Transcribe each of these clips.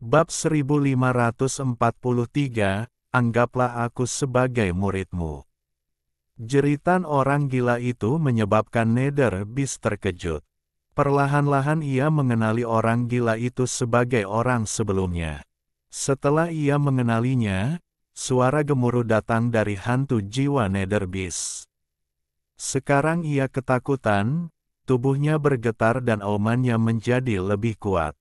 Bab 1543, Anggaplah aku sebagai muridmu. Jeritan orang gila itu menyebabkan Netherbeast terkejut. Perlahan-lahan ia mengenali orang gila itu sebagai orang sebelumnya. Setelah ia mengenalinya, suara gemuruh datang dari hantu jiwa Netherbeast. Sekarang ia ketakutan, tubuhnya bergetar dan aumannya menjadi lebih kuat.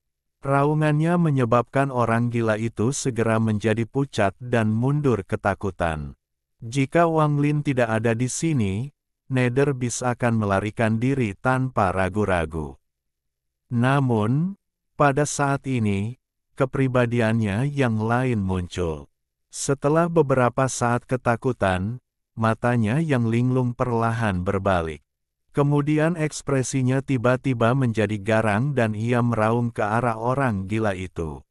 Raungannya menyebabkan orang gila itu segera menjadi pucat dan mundur ketakutan. Jika Wang Lin tidak ada di sini, Netherbeast akan melarikan diri tanpa ragu-ragu. Namun, pada saat ini, kepribadiannya yang lain muncul. Setelah beberapa saat ketakutan, matanya yang linglung perlahan berbalik. Kemudian ekspresinya tiba-tiba menjadi garang dan ia meraung ke arah orang gila itu.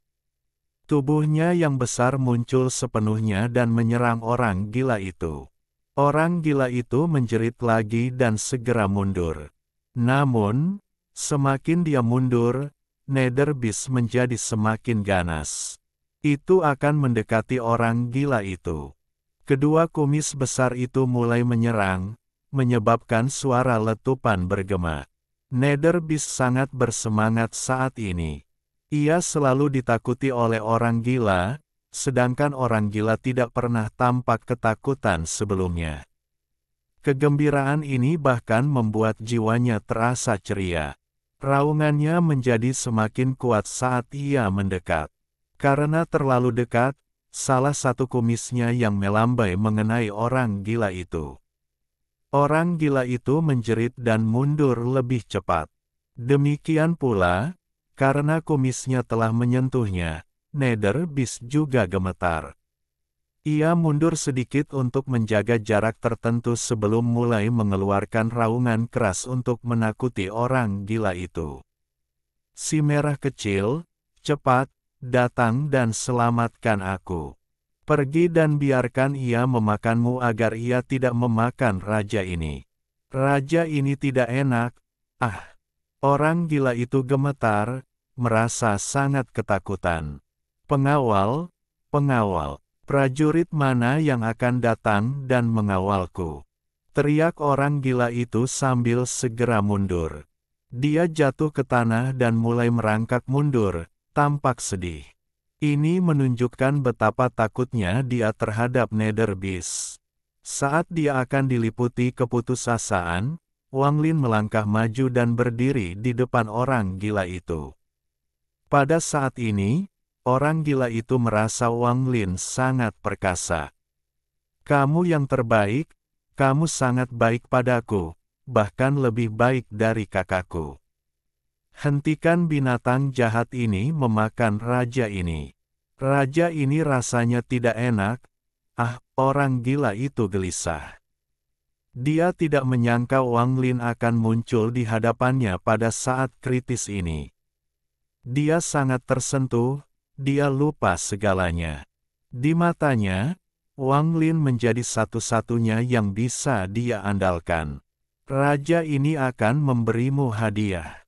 Tubuhnya yang besar muncul sepenuhnya dan menyerang orang gila itu. Orang gila itu menjerit lagi dan segera mundur. Namun, semakin dia mundur, Netherbeast menjadi semakin ganas. Itu akan mendekati orang gila itu. Kedua kumis besar itu mulai menyerang, menyebabkan suara letupan bergema. Netherbeast sangat bersemangat saat ini. Ia selalu ditakuti oleh orang gila, sedangkan orang gila tidak pernah tampak ketakutan sebelumnya. Kegembiraan ini bahkan membuat jiwanya terasa ceria. Raungannya menjadi semakin kuat saat ia mendekat. Karena terlalu dekat, salah satu kumisnya yang melambai mengenai orang gila itu. Orang gila itu menjerit dan mundur lebih cepat. Demikian pula, karena kumisnya telah menyentuhnya, Netherbeast juga gemetar. Ia mundur sedikit untuk menjaga jarak tertentu sebelum mulai mengeluarkan raungan keras untuk menakuti orang gila itu. Si merah kecil, cepat, datang dan selamatkan aku. Pergi dan biarkan ia memakanmu agar ia tidak memakan raja ini. Raja ini tidak enak. Orang gila itu gemetar, merasa sangat ketakutan. Pengawal, prajurit mana yang akan datang dan mengawalku? Teriak orang gila itu sambil segera mundur. Dia jatuh ke tanah dan mulai merangkak mundur, tampak sedih. Ini menunjukkan betapa takutnya dia terhadap Netherbeast. Saat dia akan diliputi keputusasaan, Wang Lin melangkah maju dan berdiri di depan orang gila itu. Pada saat ini, orang gila itu merasa Wang Lin sangat perkasa. Kamu yang terbaik, kamu sangat baik padaku, bahkan lebih baik dari kakakku. Hentikan binatang jahat ini memakan raja ini. Raja ini rasanya tidak enak. Orang gila itu gelisah. Dia tidak menyangka Wang Lin akan muncul di hadapannya pada saat kritis ini. Dia sangat tersentuh, dia lupa segalanya. Di matanya, Wang Lin menjadi satu-satunya yang bisa dia andalkan. Raja ini akan memberimu hadiah.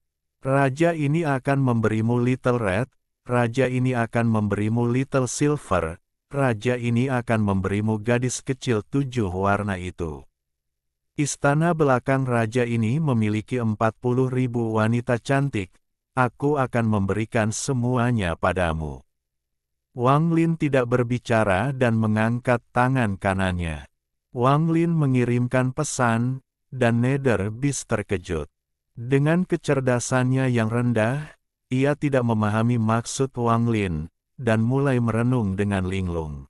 Raja ini akan memberimu Little Red, raja ini akan memberimu Little Silver, raja ini akan memberimu gadis kecil 7 warna itu. Istana belakang raja ini memiliki 40.000 wanita cantik, aku akan memberikan semuanya padamu. Wang Lin tidak berbicara dan mengangkat tangan kanannya. Wang Lin mengirimkan pesan, dan Netherbeast terkejut. Dengan kecerdasannya yang rendah, ia tidak memahami maksud Wang Lin, dan mulai merenung dengan linglung.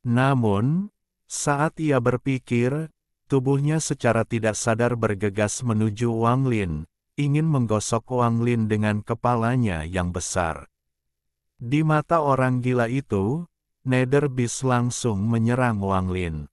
Namun, saat ia berpikir, tubuhnya secara tidak sadar bergegas menuju Wang Lin, ingin menggosok Wang Lin dengan kepalanya yang besar. Di mata orang gila itu, Netherbeast langsung menyerang Wang Lin.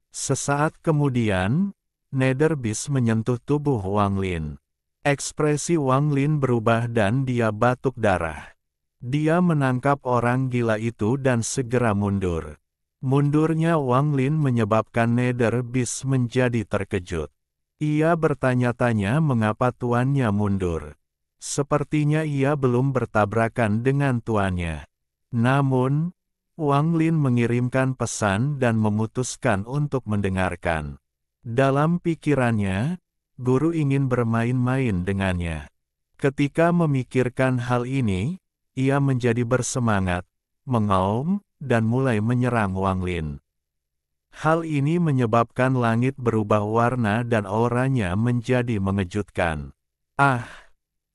Sesaat kemudian, Netherbeast menyentuh tubuh Wang Lin. Ekspresi Wang Lin berubah dan dia batuk darah. Dia menangkap orang gila itu dan segera mundur. Mundurnya Wang Lin menyebabkan Netherbeast menjadi terkejut. Ia bertanya-tanya mengapa tuannya mundur. Sepertinya ia belum bertabrakan dengan tuannya. Namun, Wang Lin mengirimkan pesan dan memutuskan untuk mendengarkan. Dalam pikirannya, guru ingin bermain-main dengannya. Ketika memikirkan hal ini, ia menjadi bersemangat, mengaum, dan mulai menyerang Wang Lin. Hal ini menyebabkan langit berubah warna dan auranya menjadi mengejutkan. Ah!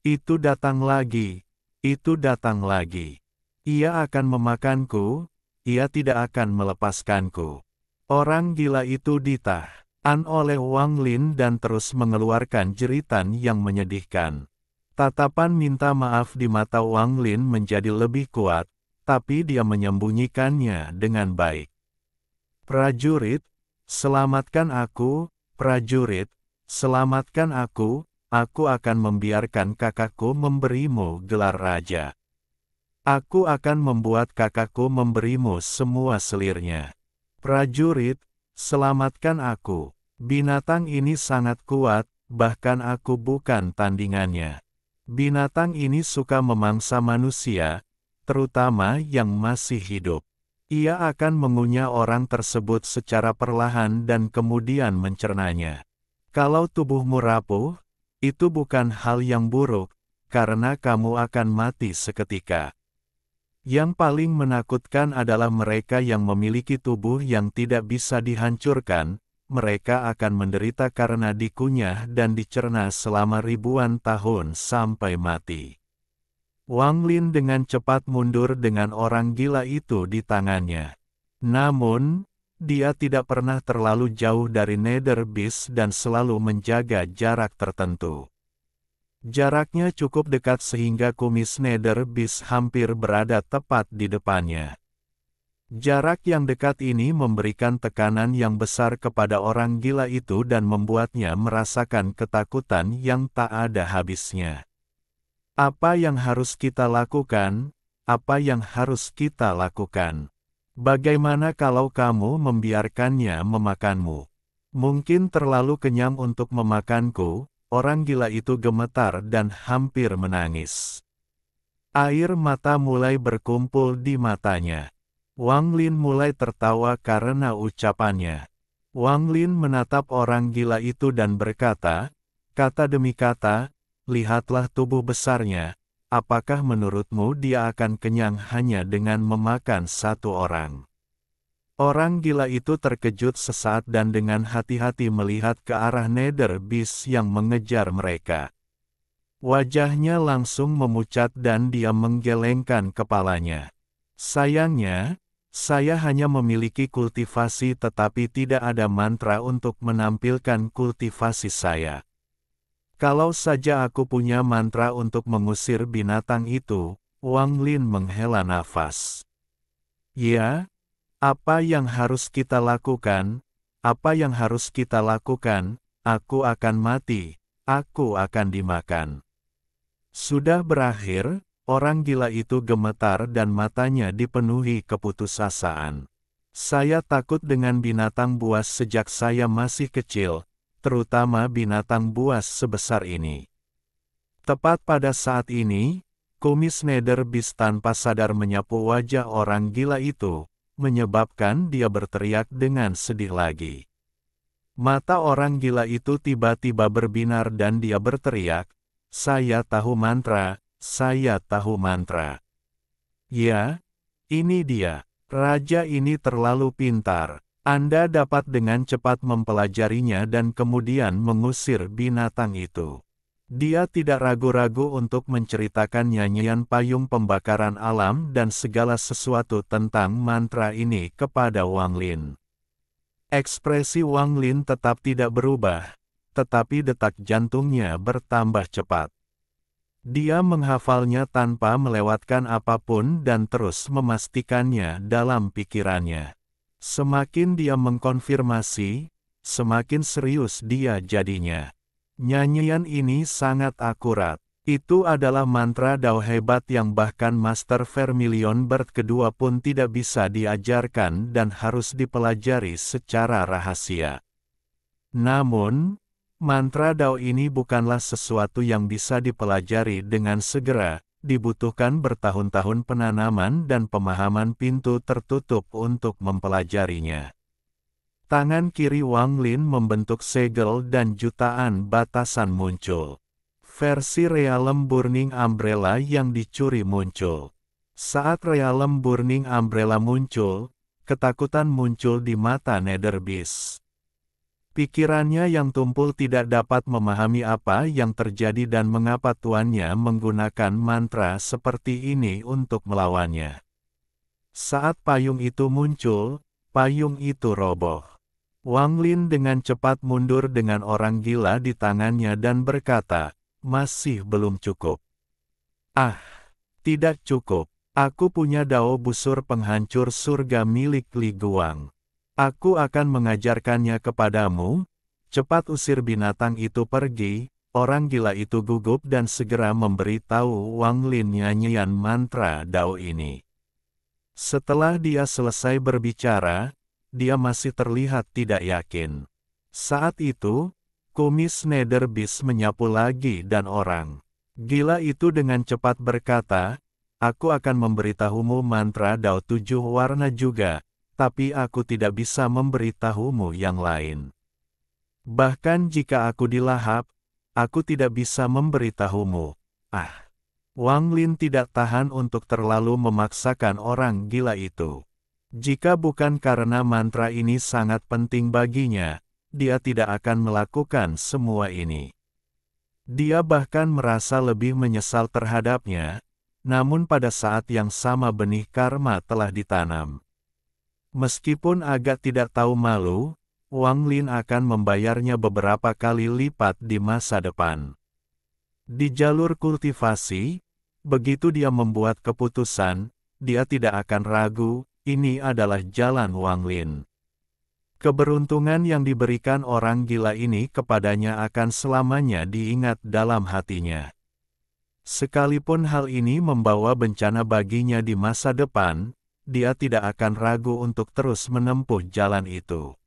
Itu datang lagi. Itu datang lagi. Ia akan memakanku, ia tidak akan melepaskanku. Orang gila itu ditahan oleh Wang Lin dan terus mengeluarkan jeritan yang menyedihkan. Tatapan minta maaf di mata Wang Lin menjadi lebih kuat, tapi dia menyembunyikannya dengan baik. Prajurit, selamatkan aku, prajurit, selamatkan aku akan membiarkan kakakku memberimu gelar raja. Aku akan membuat kakakku memberimu semua selirnya. Prajurit, selamatkan aku. Binatang ini sangat kuat, bahkan aku bukan tandingannya. Binatang ini suka memangsa manusia, terutama yang masih hidup. Ia akan mengunyah orang tersebut secara perlahan dan kemudian mencernanya. Kalau tubuhmu rapuh, itu bukan hal yang buruk, karena kamu akan mati seketika. Yang paling menakutkan adalah mereka yang memiliki tubuh yang tidak bisa dihancurkan, mereka akan menderita karena dikunyah dan dicerna selama ribuan tahun sampai mati. Wang Lin dengan cepat mundur dengan orang gila itu di tangannya. Namun, dia tidak pernah terlalu jauh dari Nether Beast dan selalu menjaga jarak tertentu. Jaraknya cukup dekat sehingga kumis Nether Beast hampir berada tepat di depannya. Jarak yang dekat ini memberikan tekanan yang besar kepada orang gila itu dan membuatnya merasakan ketakutan yang tak ada habisnya. Apa yang harus kita lakukan? Apa yang harus kita lakukan? Bagaimana kalau kamu membiarkannya memakanmu? Mungkin terlalu kenyang untuk memakanku. Orang gila itu gemetar dan hampir menangis. Air mata mulai berkumpul di matanya. Wang Lin mulai tertawa karena ucapannya. Wang Lin menatap orang gila itu dan berkata, kata demi kata, lihatlah tubuh besarnya. Apakah menurutmu dia akan kenyang hanya dengan memakan satu orang? Orang gila itu terkejut sesaat dan dengan hati-hati melihat ke arah Nether Beast yang mengejar mereka. Wajahnya langsung memucat dan dia menggelengkan kepalanya. Sayangnya, saya hanya memiliki kultivasi tetapi tidak ada mantra untuk menampilkan kultivasi saya. Kalau saja aku punya mantra untuk mengusir binatang itu, Wang Lin menghela nafas. Ya, apa yang harus kita lakukan? Apa yang harus kita lakukan? Aku akan mati, aku akan dimakan. Sudah berakhir, orang gila itu gemetar dan matanya dipenuhi keputusasaan. Saya takut dengan binatang buas sejak saya masih kecil, terutama binatang buas sebesar ini. Tepat pada saat ini, kumis Nether Beast tanpa sadar menyapu wajah orang gila itu, menyebabkan dia berteriak dengan sedih lagi. Mata orang gila itu tiba-tiba berbinar dan dia berteriak, saya tahu mantra, saya tahu mantra. Ya, ini dia, raja ini terlalu pintar. Anda dapat dengan cepat mempelajarinya dan kemudian mengusir binatang itu. Dia tidak ragu-ragu untuk menceritakan nyanyian payung pembakaran alam dan segala sesuatu tentang mantra ini kepada Wang Lin. Ekspresi Wang Lin tetap tidak berubah, tetapi detak jantungnya bertambah cepat. Dia menghafalnya tanpa melewatkan apapun dan terus memastikannya dalam pikirannya. Semakin dia mengkonfirmasi, semakin serius dia jadinya. Nyanyian ini sangat akurat. Itu adalah mantra Dao hebat yang bahkan Master Vermilion Bird kedua pun tidak bisa diajarkan dan harus dipelajari secara rahasia. Namun, Mantra Dao ini bukanlah sesuatu yang bisa dipelajari dengan segera, dibutuhkan bertahun-tahun penanaman dan pemahaman pintu tertutup untuk mempelajarinya. Tangan kiri Wang Lin membentuk segel dan jutaan batasan muncul. Versi Realm Burning Umbrella yang dicuri muncul. Saat Realm Burning Umbrella muncul, ketakutan muncul di mata Nether Beast. Pikirannya yang tumpul tidak dapat memahami apa yang terjadi dan mengapa tuannya menggunakan mantra seperti ini untuk melawannya. Saat payung itu muncul, payung itu roboh. Wang Lin dengan cepat mundur dengan orang gila di tangannya dan berkata, "Masih belum cukup." "Ah, tidak cukup. Aku punya Dao busur penghancur surga milik Li Guang. Aku akan mengajarkannya kepadamu." Cepat usir binatang itu pergi. Orang gila itu gugup dan segera memberitahu Wang Lin nyanyian mantra Dao ini. Setelah dia selesai berbicara, dia masih terlihat tidak yakin. Saat itu, kumis Nether Beast menyapu lagi dan orang gila itu dengan cepat berkata, "Aku akan memberitahumu mantra Dao 7 warna juga. Tapi aku tidak bisa memberitahumu yang lain. Bahkan jika aku dilahap, aku tidak bisa memberitahumu." Ah! Wang Lin tidak tahan untuk terlalu memaksakan orang gila itu. Jika bukan karena mantra ini sangat penting baginya, dia tidak akan melakukan semua ini. Dia bahkan merasa lebih menyesal terhadapnya, namun pada saat yang sama benih karma telah ditanam. Meskipun agak tidak tahu malu, Wang Lin akan membayarnya beberapa kali lipat di masa depan. Di jalur kultivasi, begitu dia membuat keputusan, dia tidak akan ragu, ini adalah jalan Wang Lin. Keberuntungan yang diberikan orang gila ini kepadanya akan selamanya diingat dalam hatinya. Sekalipun hal ini membawa bencana baginya di masa depan, dia tidak akan ragu untuk terus menempuh jalan itu.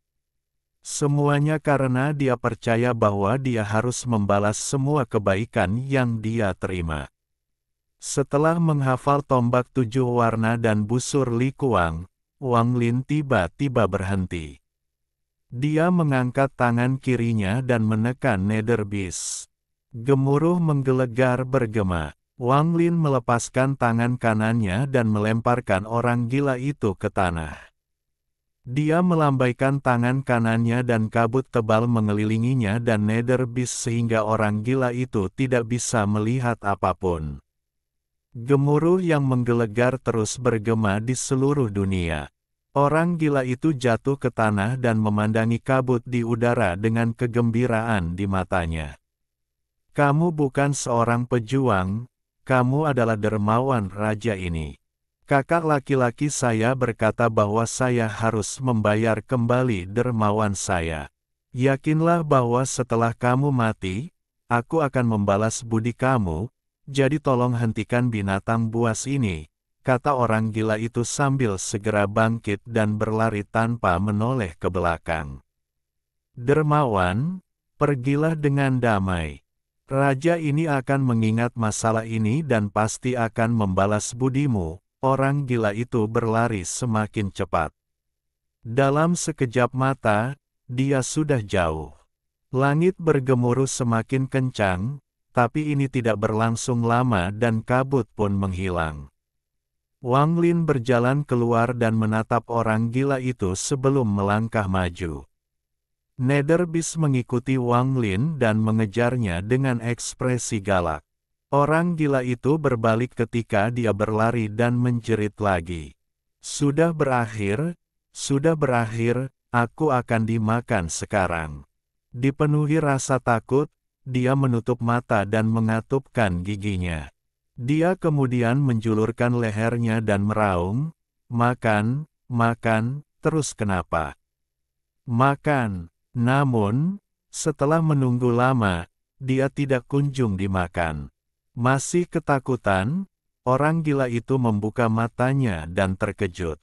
Semuanya karena dia percaya bahwa dia harus membalas semua kebaikan yang dia terima. Setelah menghafal tombak 7 warna dan busur Li Guang, Wang Lin tiba-tiba berhenti. Dia mengangkat tangan kirinya dan menekan Nether Beast. Gemuruh menggelegar bergema. Wang Lin melepaskan tangan kanannya dan melemparkan orang gila itu ke tanah. Dia melambaikan tangan kanannya dan kabut tebal mengelilinginya dan Nether Beast sehingga orang gila itu tidak bisa melihat apapun. Gemuruh yang menggelegar terus bergema di seluruh dunia. Orang gila itu jatuh ke tanah dan memandangi kabut di udara dengan kegembiraan di matanya. "Kamu bukan seorang pejuang, kamu adalah dermawan raja ini. Kakak laki-laki saya berkata bahwa saya harus membayar kembali dermawan saya. Yakinlah bahwa setelah kamu mati, aku akan membalas budi kamu. Jadi tolong hentikan binatang buas ini," kata orang gila itu sambil segera bangkit dan berlari tanpa menoleh ke belakang. "Dermawan, pergilah dengan damai. Raja ini akan mengingat masalah ini dan pasti akan membalas budimu." Orang gila itu berlari semakin cepat. Dalam sekejap mata, dia sudah jauh. Langit bergemuruh semakin kencang, tapi ini tidak berlangsung lama dan kabut pun menghilang. Wang Lin berjalan keluar dan menatap orang gila itu sebelum melangkah maju. Nether Beast mengikuti Wang Lin dan mengejarnya dengan ekspresi galak. Orang gila itu berbalik ketika dia berlari dan menjerit lagi. Sudah berakhir, aku akan dimakan sekarang." Dipenuhi rasa takut, dia menutup mata dan mengatupkan giginya. Dia kemudian menjulurkan lehernya dan meraung, "Makan, makan, terus kenapa? Makan." Namun, setelah menunggu lama, dia tidak kunjung dimakan. Masih ketakutan, orang gila itu membuka matanya dan terkejut.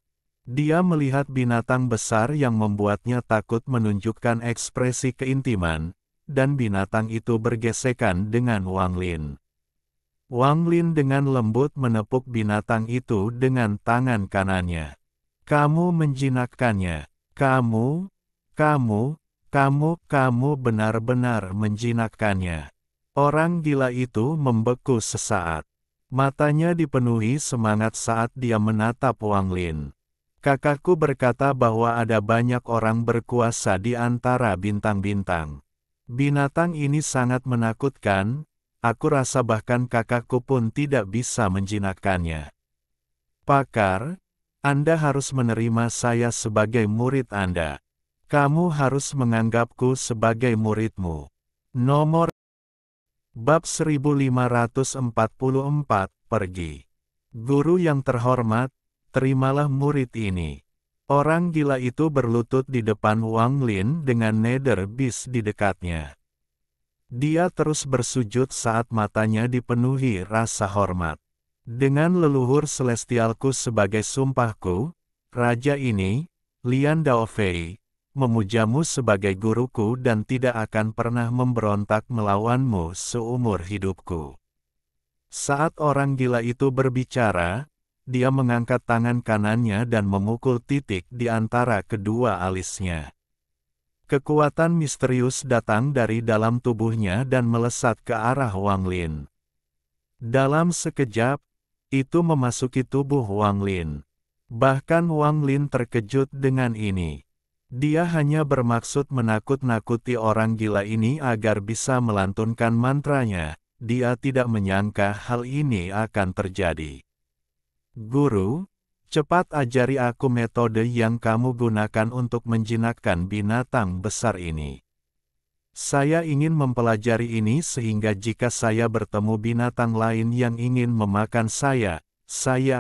Dia melihat binatang besar yang membuatnya takut menunjukkan ekspresi keintiman, dan binatang itu bergesekan dengan Wang Lin. Wang Lin dengan lembut menepuk binatang itu dengan tangan kanannya. Kamu menjinakkannya. Kamu benar-benar menjinakkannya. Orang gila itu membeku sesaat. Matanya dipenuhi semangat saat dia menatap Wang Lin. Kakakku berkata bahwa ada banyak orang berkuasa di antara bintang-bintang. Binatang ini sangat menakutkan, aku rasa bahkan kakakku pun tidak bisa menjinakkannya. Pakar, Anda harus menerima saya sebagai murid Anda. Kamu harus menganggapku sebagai muridmu. Nomor Bab 1544, Pergi. Guru yang terhormat, terimalah murid ini. Orang gila itu berlutut di depan Wang Lin dengan nether beast di dekatnya. Dia terus bersujud saat matanya dipenuhi rasa hormat. Dengan leluhur celestialku sebagai sumpahku, raja ini, Lian Daofei, memujamu sebagai guruku dan tidak akan pernah memberontak melawanmu seumur hidupku. Saat orang gila itu berbicara, dia mengangkat tangan kanannya dan memukul titik di antara kedua alisnya. Kekuatan misterius datang dari dalam tubuhnya dan melesat ke arah Wang Lin. Dalam sekejap, itu memasuki tubuh Wang Lin. Bahkan Wang Lin terkejut dengan ini. Dia hanya bermaksud menakut-nakuti orang gila ini agar bisa melantunkan mantranya. Dia tidak menyangka hal ini akan terjadi. Guru, cepat ajari aku metode yang kamu gunakan untuk menjinakkan binatang besar ini. Saya ingin mempelajari ini sehingga jika saya bertemu binatang lain yang ingin memakan saya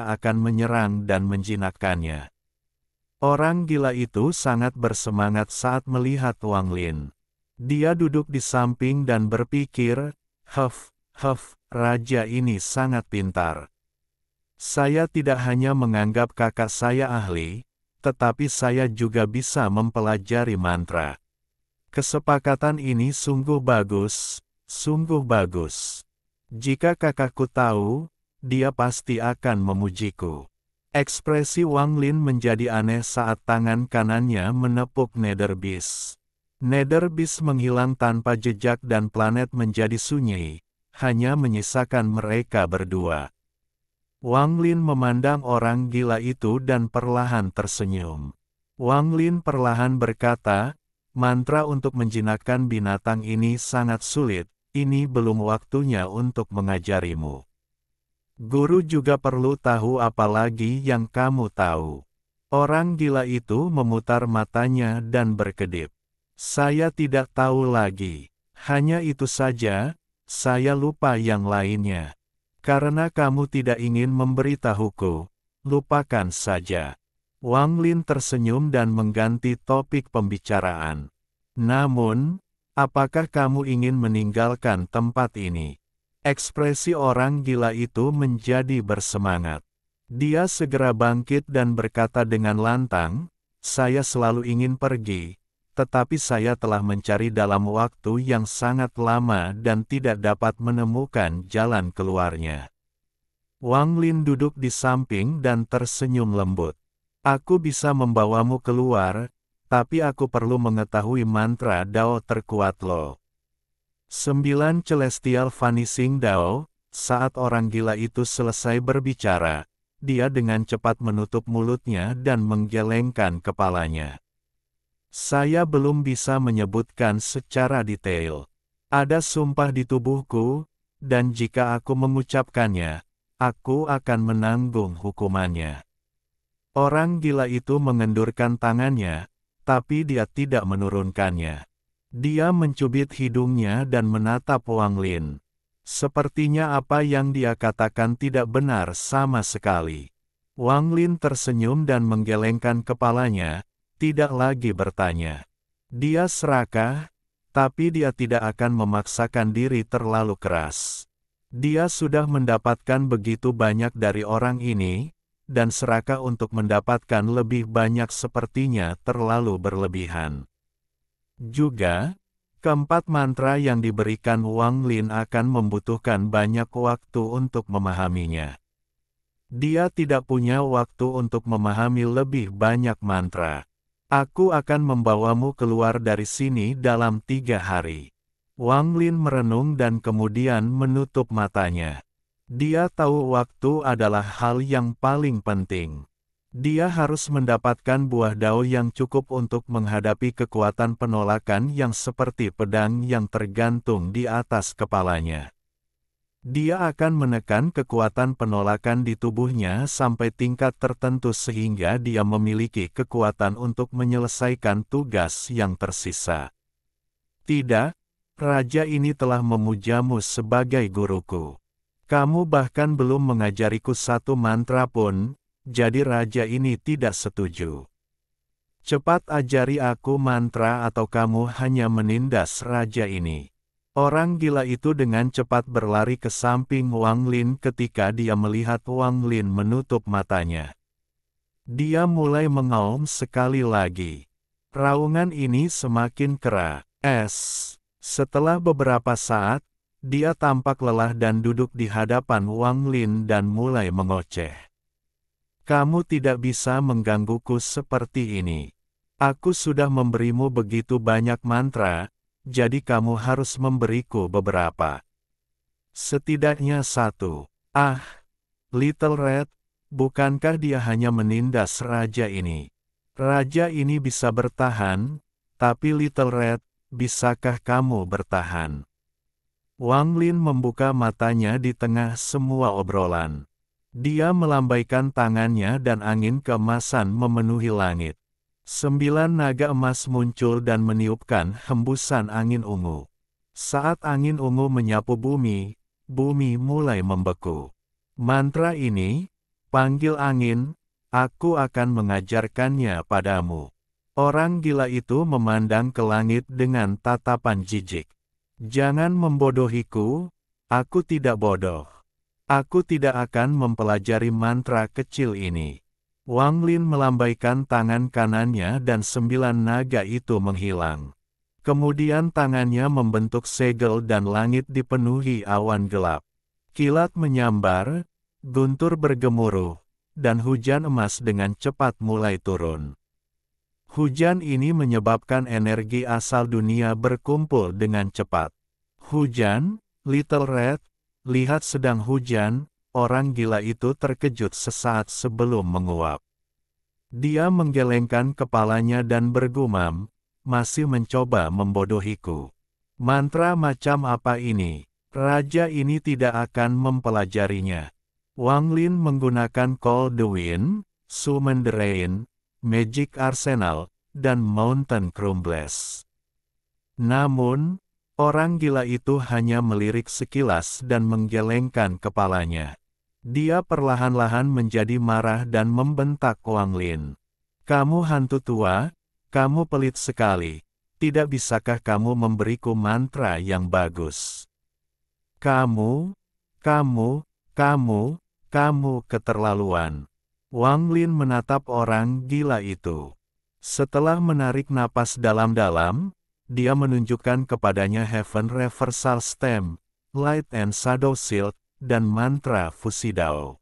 akan menyerang dan menjinakkannya. Orang gila itu sangat bersemangat saat melihat Wang Lin. Dia duduk di samping dan berpikir, raja ini sangat pintar. Saya tidak hanya menganggap kakak saya ahli, tetapi saya juga bisa mempelajari mantra. Kesepakatan ini sungguh bagus, sungguh bagus. Jika kakakku tahu, dia pasti akan memujiku. Ekspresi Wang Lin menjadi aneh saat tangan kanannya menepuk nether beast. Nether beast menghilang tanpa jejak dan planet menjadi sunyi, hanya menyisakan mereka berdua. Wang Lin memandang orang gila itu dan perlahan tersenyum. Wang Lin perlahan berkata, mantra untuk menjinakkan binatang ini sangat sulit, ini belum waktunya untuk mengajarimu. Guru juga perlu tahu apa lagi yang kamu tahu. Orang gila itu memutar matanya dan berkedip. Saya tidak tahu lagi. Hanya itu saja, saya lupa yang lainnya. Karena kamu tidak ingin memberitahuku, lupakan saja. Wang Lin tersenyum dan mengganti topik pembicaraan. Namun, apakah kamu ingin meninggalkan tempat ini? Ekspresi orang gila itu menjadi bersemangat. Dia segera bangkit dan berkata dengan lantang, saya selalu ingin pergi, tetapi saya telah mencari dalam waktu yang sangat lama dan tidak dapat menemukan jalan keluarnya. Wang Lin duduk di samping dan tersenyum lembut. Aku bisa membawamu keluar, tapi aku perlu mengetahui mantra Dao terkuat lo. 9 Celestial Vanishing Dao. Saat orang gila itu selesai berbicara, dia dengan cepat menutup mulutnya dan menggelengkan kepalanya. Saya belum bisa menyebutkan secara detail. Ada sumpah di tubuhku, dan jika aku mengucapkannya, aku akan menanggung hukumannya. Orang gila itu mengendurkan tangannya, tapi dia tidak menurunkannya. Dia mencubit hidungnya dan menatap Wang Lin. Sepertinya apa yang dia katakan tidak benar sama sekali. Wang Lin tersenyum dan menggelengkan kepalanya, tidak lagi bertanya. Dia serakah, tapi dia tidak akan memaksakan diri terlalu keras. Dia sudah mendapatkan begitu banyak dari orang ini, dan serakah untuk mendapatkan lebih banyak sepertinya terlalu berlebihan. Juga, Keempat mantra yang diberikan Wang Lin akan membutuhkan banyak waktu untuk memahaminya. Dia tidak punya waktu untuk memahami lebih banyak mantra. Aku akan membawamu keluar dari sini dalam 3 hari. Wang Lin merenung dan kemudian menutup matanya. Dia tahu waktu adalah hal yang paling penting. Dia harus mendapatkan buah dao yang cukup untuk menghadapi kekuatan penolakan yang seperti pedang yang tergantung di atas kepalanya. Dia akan menekan kekuatan penolakan di tubuhnya sampai tingkat tertentu sehingga dia memiliki kekuatan untuk menyelesaikan tugas yang tersisa. Tidak, raja ini telah memujamu sebagai guruku. Kamu bahkan belum mengajariku satu mantra pun. Jadi raja ini tidak setuju. Cepat ajari aku mantra atau kamu hanya menindas raja ini. Orang gila itu dengan cepat berlari ke samping Wang Lin ketika dia melihat Wang Lin menutup matanya. Dia mulai mengaum sekali lagi. Raungan ini semakin keras. Setelah beberapa saat, dia tampak lelah dan duduk di hadapan Wang Lin dan mulai mengoceh. Kamu tidak bisa menggangguku seperti ini. Aku sudah memberimu begitu banyak mantra, jadi kamu harus memberiku beberapa. Setidaknya satu. Ah, Little Red, bukankah dia hanya menindas raja ini? Raja ini bisa bertahan, tapi Little Red, bisakah kamu bertahan? Wang Lin membuka matanya di tengah semua obrolan. Dia melambaikan tangannya dan angin keemasan memenuhi langit. 9 naga emas muncul dan meniupkan hembusan angin ungu. Saat angin ungu menyapu bumi, bumi mulai membeku. Mantra ini, panggil angin, aku akan mengajarkannya padamu. Orang gila itu memandang ke langit dengan tatapan jijik. Jangan membodohiku, aku tidak bodoh. Aku tidak akan mempelajari mantra kecil ini. Wang Lin melambaikan tangan kanannya dan 9 naga itu menghilang. Kemudian tangannya membentuk segel dan langit dipenuhi awan gelap. Kilat menyambar, guntur bergemuruh, dan hujan emas dengan cepat mulai turun. Hujan ini menyebabkan energi asal dunia berkumpul dengan cepat. Hujan, Little Red, lihat sedang hujan, orang gila itu terkejut sesaat sebelum menguap. Dia menggelengkan kepalanya dan bergumam, masih mencoba membodohiku. Mantra macam apa ini? Raja ini tidak akan mempelajarinya. Wang Lin menggunakan Call the Wind, Summon the Rain, Magic Arsenal, dan Mountain Crumbles. Namun, orang gila itu hanya melirik sekilas dan menggelengkan kepalanya. Dia perlahan-lahan menjadi marah dan membentak Wang Lin. Kamu hantu tua, kamu pelit sekali. Tidak bisakah kamu memberiku mantra yang bagus? Kamu keterlaluan. Wang Lin menatap orang gila itu. Setelah menarik napas dalam-dalam, dia menunjukkan kepadanya Heaven Reversal Stem, Light and Shadow Shield, dan mantra Fusi Dao.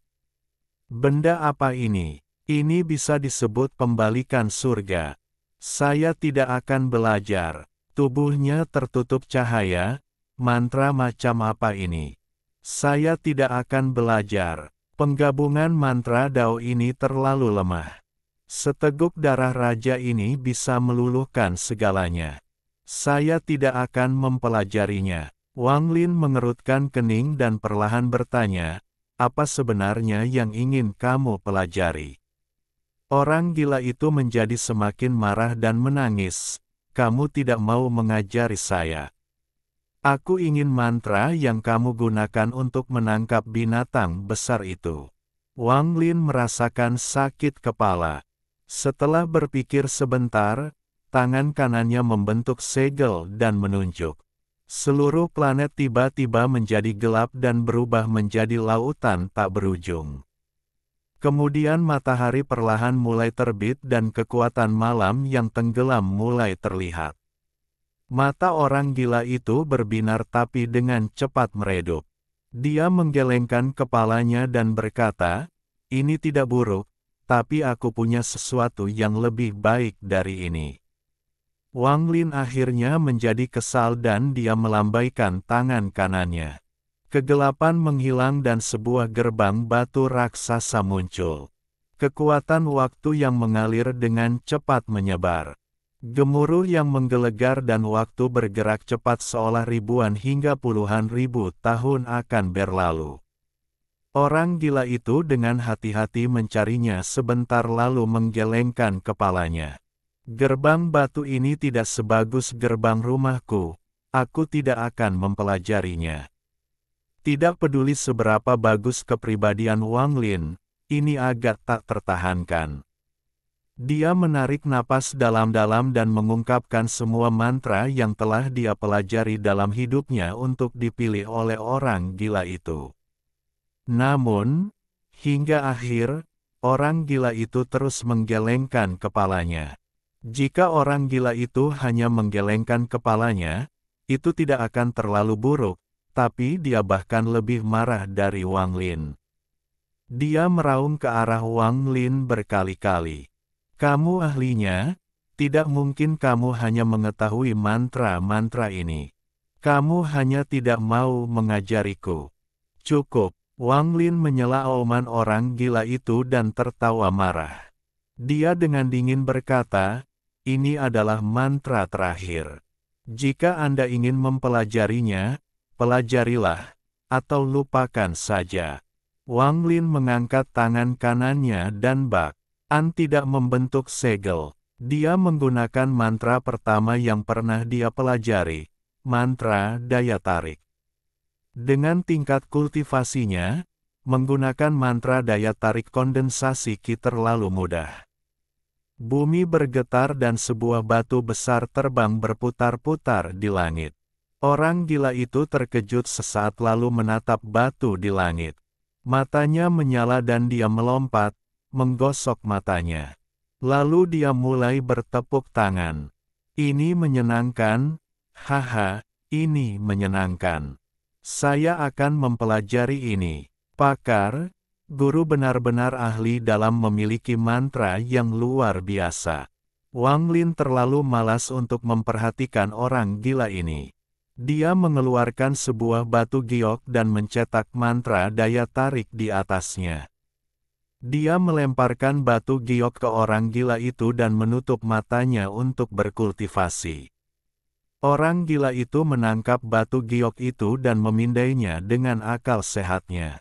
Benda apa ini? Ini bisa disebut pembalikan surga. Saya tidak akan belajar. Tubuhnya tertutup cahaya. Mantra macam apa ini? Saya tidak akan belajar. Penggabungan mantra Dao ini terlalu lemah. Seteguk darah raja ini bisa meluluhkan segalanya. Saya tidak akan mempelajarinya. Wang Lin mengerutkan kening dan perlahan bertanya, apa sebenarnya yang ingin kamu pelajari? Orang gila itu menjadi semakin marah dan menangis. Kamu tidak mau mengajari saya. Aku ingin mantra yang kamu gunakan untuk menangkap binatang besar itu. Wang Lin merasakan sakit kepala. Setelah berpikir sebentar, tangan kanannya membentuk segel dan menunjuk. Seluruh planet tiba-tiba menjadi gelap dan berubah menjadi lautan tak berujung. Kemudian matahari perlahan mulai terbit dan kekuatan malam yang tenggelam mulai terlihat. Mata orang gila itu berbinar tapi dengan cepat meredup. Dia menggelengkan kepalanya dan berkata, "Ini tidak buruk, tapi aku punya sesuatu yang lebih baik dari ini." Wang Lin akhirnya menjadi kesal dan dia melambaikan tangan kanannya. Kegelapan menghilang dan sebuah gerbang batu raksasa muncul. Kekuatan waktu yang mengalir dengan cepat menyebar. Gemuruh yang menggelegar dan waktu bergerak cepat seolah ribuan hingga puluhan ribu tahun akan berlalu. Orang gila itu dengan hati-hati mencarinya sebentar lalu menggelengkan kepalanya. Gerbang batu ini tidak sebagus gerbang rumahku, aku tidak akan mempelajarinya. Tidak peduli seberapa bagus kepribadian Wang Lin, ini agak tak tertahankan. Dia menarik napas dalam-dalam dan mengungkapkan semua mantra yang telah dia pelajari dalam hidupnya untuk dipilih oleh orang gila itu. Namun, hingga akhir, orang gila itu terus menggelengkan kepalanya. Jika orang gila itu hanya menggelengkan kepalanya, itu tidak akan terlalu buruk, tapi dia bahkan lebih marah dari Wang Lin. Dia meraung ke arah Wang Lin berkali-kali. "Kamu ahlinya? Tidak mungkin kamu hanya mengetahui mantra-mantra ini. Kamu hanya tidak mau mengajariku." "Cukup." Wang Lin menyela omongan orang gila itu dan tertawa marah. Dia dengan dingin berkata, "Ini adalah mantra terakhir. Jika Anda ingin mempelajarinya, pelajarilah, atau lupakan saja." Wang Lin mengangkat tangan kanannya dan An tidak membentuk segel. Dia menggunakan mantra pertama yang pernah dia pelajari, mantra daya tarik. Dengan tingkat kultivasinya, menggunakan mantra daya tarik kondensasi Qi terlalu mudah. Bumi bergetar dan sebuah batu besar terbang berputar-putar di langit. Orang gila itu terkejut sesaat lalu menatap batu di langit. Matanya menyala dan dia melompat, menggosok matanya. Lalu dia mulai bertepuk tangan. "Ini menyenangkan, haha, ini menyenangkan. Saya akan mempelajari ini." Pakar, guru benar-benar ahli dalam memiliki mantra yang luar biasa. Wang Lin terlalu malas untuk memperhatikan orang gila ini. Dia mengeluarkan sebuah batu giok dan mencetak mantra daya tarik di atasnya. Dia melemparkan batu giok ke orang gila itu dan menutup matanya untuk berkultivasi. Orang gila itu menangkap batu giok itu dan memindainya dengan akal sehatnya.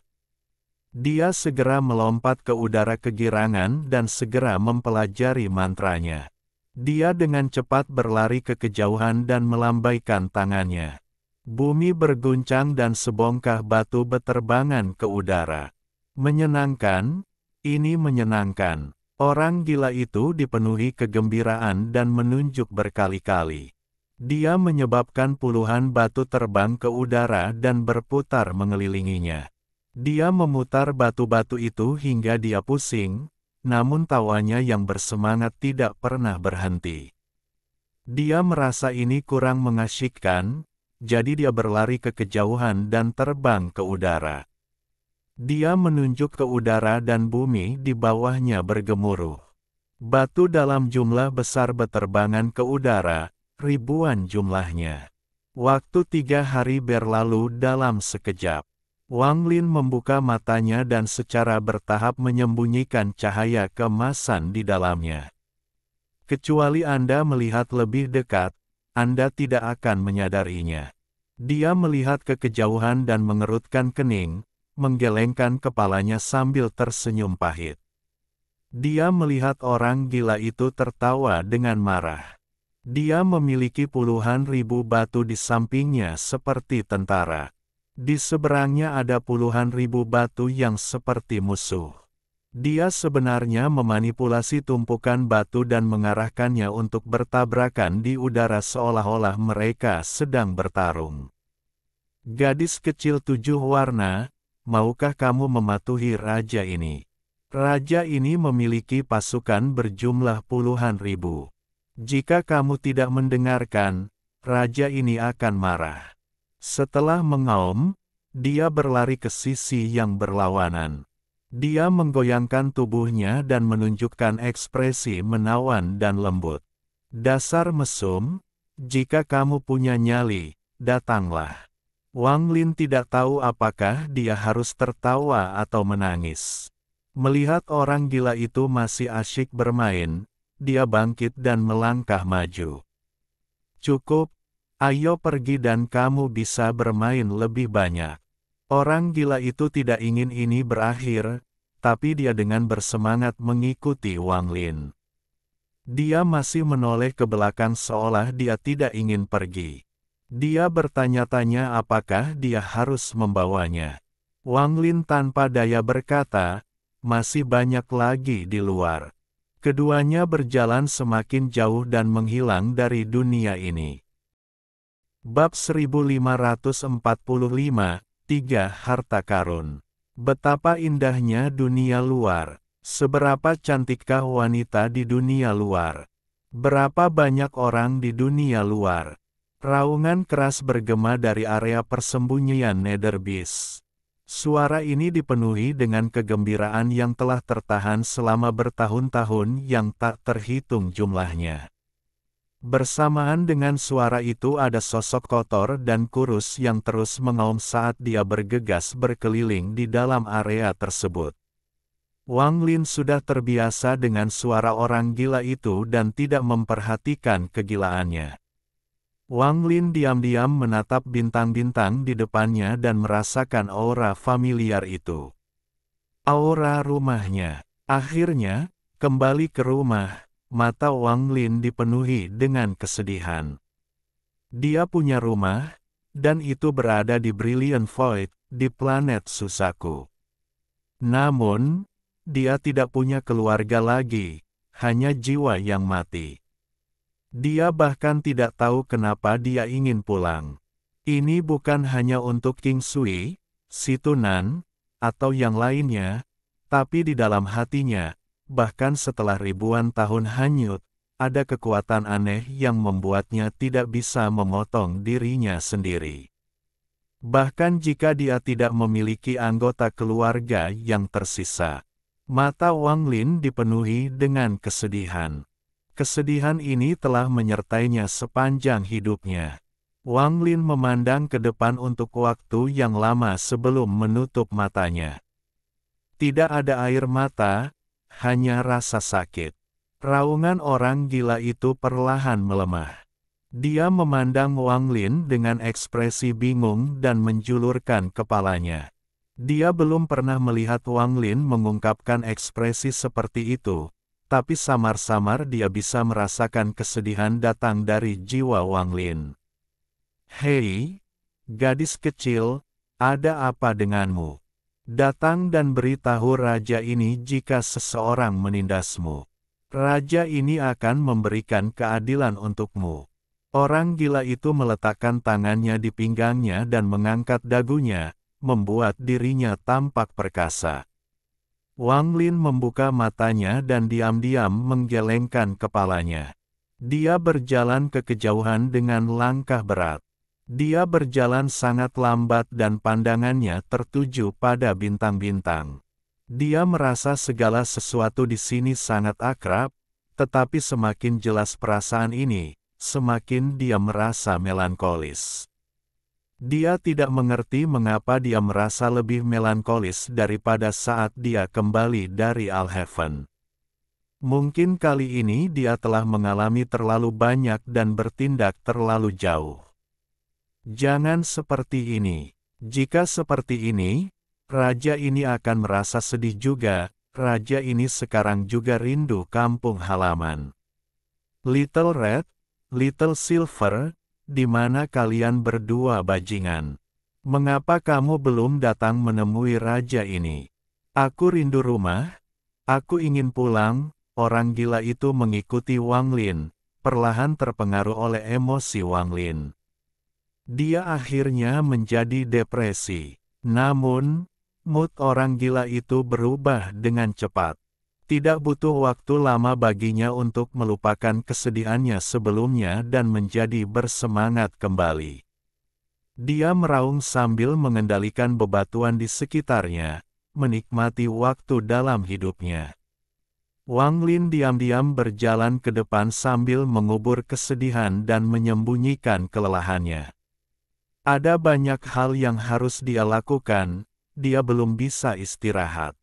Dia segera melompat ke udara kegirangan dan segera mempelajari mantranya. Dia dengan cepat berlari ke kejauhan dan melambaikan tangannya. Bumi berguncang dan sebongkah batu beterbangan ke udara. Menyenangkan? Ini menyenangkan. Orang gila itu dipenuhi kegembiraan dan menunjuk berkali-kali. Dia menyebabkan puluhan batu terbang ke udara dan berputar mengelilinginya. Dia memutar batu-batu itu hingga dia pusing, namun tawanya yang bersemangat tidak pernah berhenti. Dia merasa ini kurang mengasyikkan, jadi dia berlari ke kejauhan dan terbang ke udara. Dia menunjuk ke udara dan bumi di bawahnya bergemuruh. Batu dalam jumlah besar beterbangan ke udara, ribuan jumlahnya. Waktu 3 hari berlalu dalam sekejap. Wang Lin membuka matanya dan secara bertahap menyembunyikan cahaya keemasan di dalamnya. Kecuali Anda melihat lebih dekat, Anda tidak akan menyadarinya. Dia melihat ke kejauhan dan mengerutkan kening, menggelengkan kepalanya sambil tersenyum pahit. Dia melihat orang gila itu tertawa dengan marah. Dia memiliki puluhan ribu batu di sampingnya seperti tentara. Di seberangnya ada puluhan ribu batu yang seperti musuh. Dia sebenarnya memanipulasi tumpukan batu dan mengarahkannya untuk bertabrakan di udara seolah-olah mereka sedang bertarung. "Gadis kecil 7 warna, maukah kamu mematuhi raja ini? Raja ini memiliki pasukan berjumlah puluhan ribu. Jika kamu tidak mendengarkan, raja ini akan marah. Setelah mengaum, dia berlari ke sisi yang berlawanan. Dia menggoyangkan tubuhnya dan menunjukkan ekspresi menawan dan lembut. Dasar mesum, jika kamu punya nyali, datanglah. Wang Lin tidak tahu apakah dia harus tertawa atau menangis. Melihat orang gila itu masih asyik bermain, dia bangkit dan melangkah maju. Cukup, ayo pergi dan kamu bisa bermain lebih banyak. Orang gila itu tidak ingin ini berakhir, tapi dia dengan bersemangat mengikuti Wang Lin. Dia masih menoleh ke belakang seolah dia tidak ingin pergi. Dia bertanya-tanya apakah dia harus membawanya. Wang Lin tanpa daya berkata, masih banyak lagi di luar. Keduanya berjalan semakin jauh dan menghilang dari dunia ini. Bab 1545, 3 Harta Karun. Betapa indahnya dunia luar. Seberapa cantikkah wanita di dunia luar? Berapa banyak orang di dunia luar? Raungan keras bergema dari area persembunyian Nether Beast. Suara ini dipenuhi dengan kegembiraan yang telah tertahan selama bertahun-tahun yang tak terhitung jumlahnya. Bersamaan dengan suara itu ada sosok kotor dan kurus yang terus mengaum saat dia bergegas berkeliling di dalam area tersebut. Wang Lin sudah terbiasa dengan suara orang gila itu dan tidak memperhatikan kegilaannya. Wang Lin diam-diam menatap bintang-bintang di depannya dan merasakan aura familiar itu. Aura rumahnya. Akhirnya, kembali ke rumah, mata Wang Lin dipenuhi dengan kesedihan. Dia punya rumah, dan itu berada di Brilliant Void, di planet Susaku. Namun, dia tidak punya keluarga lagi, hanya jiwa yang mati. Dia bahkan tidak tahu kenapa dia ingin pulang. Ini bukan hanya untuk King Sui, si Tunan, atau yang lainnya, tapi di dalam hatinya, bahkan setelah ribuan tahun hanyut, ada kekuatan aneh yang membuatnya tidak bisa memotong dirinya sendiri. Bahkan jika dia tidak memiliki anggota keluarga yang tersisa. Mata Wang Lin dipenuhi dengan kesedihan. Kesedihan ini telah menyertainya sepanjang hidupnya. Wang Lin memandang ke depan untuk waktu yang lama sebelum menutup matanya. Tidak ada air mata, hanya rasa sakit. Raungan orang gila itu perlahan melemah. Dia memandang Wang Lin dengan ekspresi bingung dan menjulurkan kepalanya. Dia belum pernah melihat Wang Lin mengungkapkan ekspresi seperti itu. Tapi samar-samar dia bisa merasakan kesedihan datang dari jiwa Wang Lin. Hei, gadis kecil, ada apa denganmu? Datang dan beritahu raja ini jika seseorang menindasmu. Raja ini akan memberikan keadilan untukmu. Orang gila itu meletakkan tangannya di pinggangnya dan mengangkat dagunya, membuat dirinya tampak perkasa. Wang Lin membuka matanya dan diam-diam menggelengkan kepalanya. Dia berjalan ke kejauhan dengan langkah berat. Dia berjalan sangat lambat dan pandangannya tertuju pada bintang-bintang. Dia merasa segala sesuatu di sini sangat akrab, tetapi semakin jelas perasaan ini, semakin dia merasa melankolis. Dia tidak mengerti mengapa dia merasa lebih melankolis daripada saat dia kembali dari Alhaven. Mungkin kali ini dia telah mengalami terlalu banyak dan bertindak terlalu jauh. Jangan seperti ini. Jika seperti ini, raja ini akan merasa sedih juga. Raja ini sekarang juga rindu kampung halaman. Little Red, Little Silver, di mana kalian berdua bajingan? Mengapa kamu belum datang menemui raja ini? Aku rindu rumah. Aku ingin pulang. Orang gila itu mengikuti Wang Lin, perlahan terpengaruh oleh emosi Wang Lin. Dia akhirnya menjadi depresi. Namun, mood orang gila itu berubah dengan cepat. Tidak butuh waktu lama baginya untuk melupakan kesedihannya sebelumnya dan menjadi bersemangat kembali. Dia meraung sambil mengendalikan bebatuan di sekitarnya, menikmati waktu dalam hidupnya. Wang Lin diam-diam berjalan ke depan sambil mengubur kesedihan dan menyembunyikan kelelahannya. Ada banyak hal yang harus dia lakukan, dia belum bisa istirahat.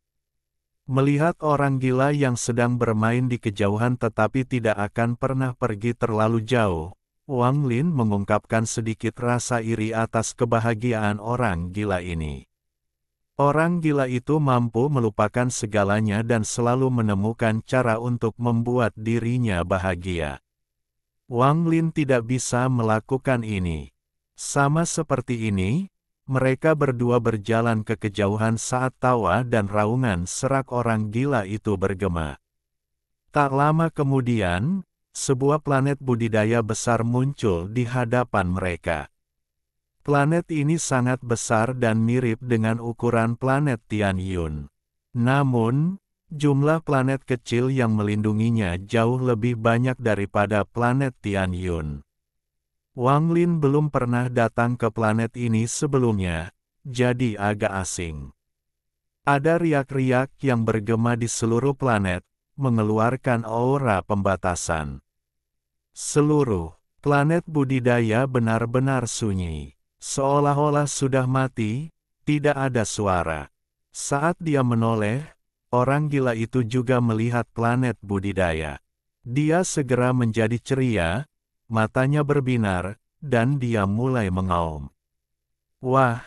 Melihat orang gila yang sedang bermain di kejauhan tetapi tidak akan pernah pergi terlalu jauh, Wang Lin mengungkapkan sedikit rasa iri atas kebahagiaan orang gila ini. Orang gila itu mampu melupakan segalanya dan selalu menemukan cara untuk membuat dirinya bahagia. Wang Lin tidak bisa melakukan ini. Sama seperti ini, mereka berdua berjalan ke kejauhan saat tawa dan raungan serak orang gila itu bergema. Tak lama kemudian, sebuah planet budidaya besar muncul di hadapan mereka. Planet ini sangat besar dan mirip dengan ukuran planet Tianyun. Namun, jumlah planet kecil yang melindunginya jauh lebih banyak daripada planet Tianyun. Wang Lin belum pernah datang ke planet ini sebelumnya, jadi agak asing. Ada riak-riak yang bergema di seluruh planet, mengeluarkan aura pembatasan. Seluruh planet budidaya benar-benar sunyi. Seolah-olah sudah mati, tidak ada suara. Saat dia menoleh, orang gila itu juga melihat planet budidaya. Dia segera menjadi ceria, matanya berbinar, dan dia mulai mengaum. Wah,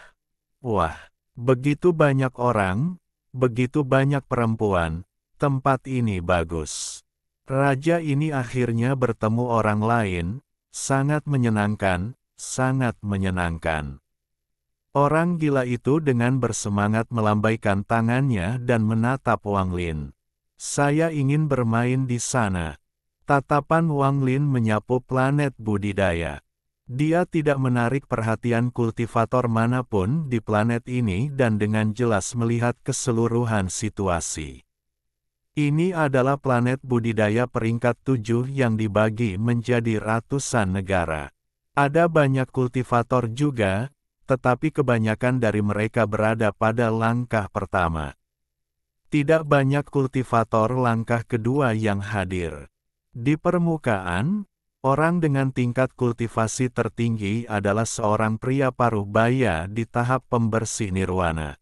wah, begitu banyak orang, begitu banyak perempuan, tempat ini bagus. Raja ini akhirnya bertemu orang lain, sangat menyenangkan. Sangat menyenangkan. Orang gila itu dengan bersemangat melambaikan tangannya dan menatap Wang Lin. Saya ingin bermain di sana. Tatapan Wang Lin menyapu planet budidaya. Dia tidak menarik perhatian kultivator manapun di planet ini dan dengan jelas melihat keseluruhan situasi. Ini adalah planet budidaya peringkat 7 yang dibagi menjadi ratusan negara. Ada banyak kultivator juga, tetapi kebanyakan dari mereka berada pada langkah pertama. Tidak banyak kultivator langkah kedua yang hadir. Di permukaan, orang dengan tingkat kultivasi tertinggi adalah seorang pria paruh baya di tahap pembersih nirwana.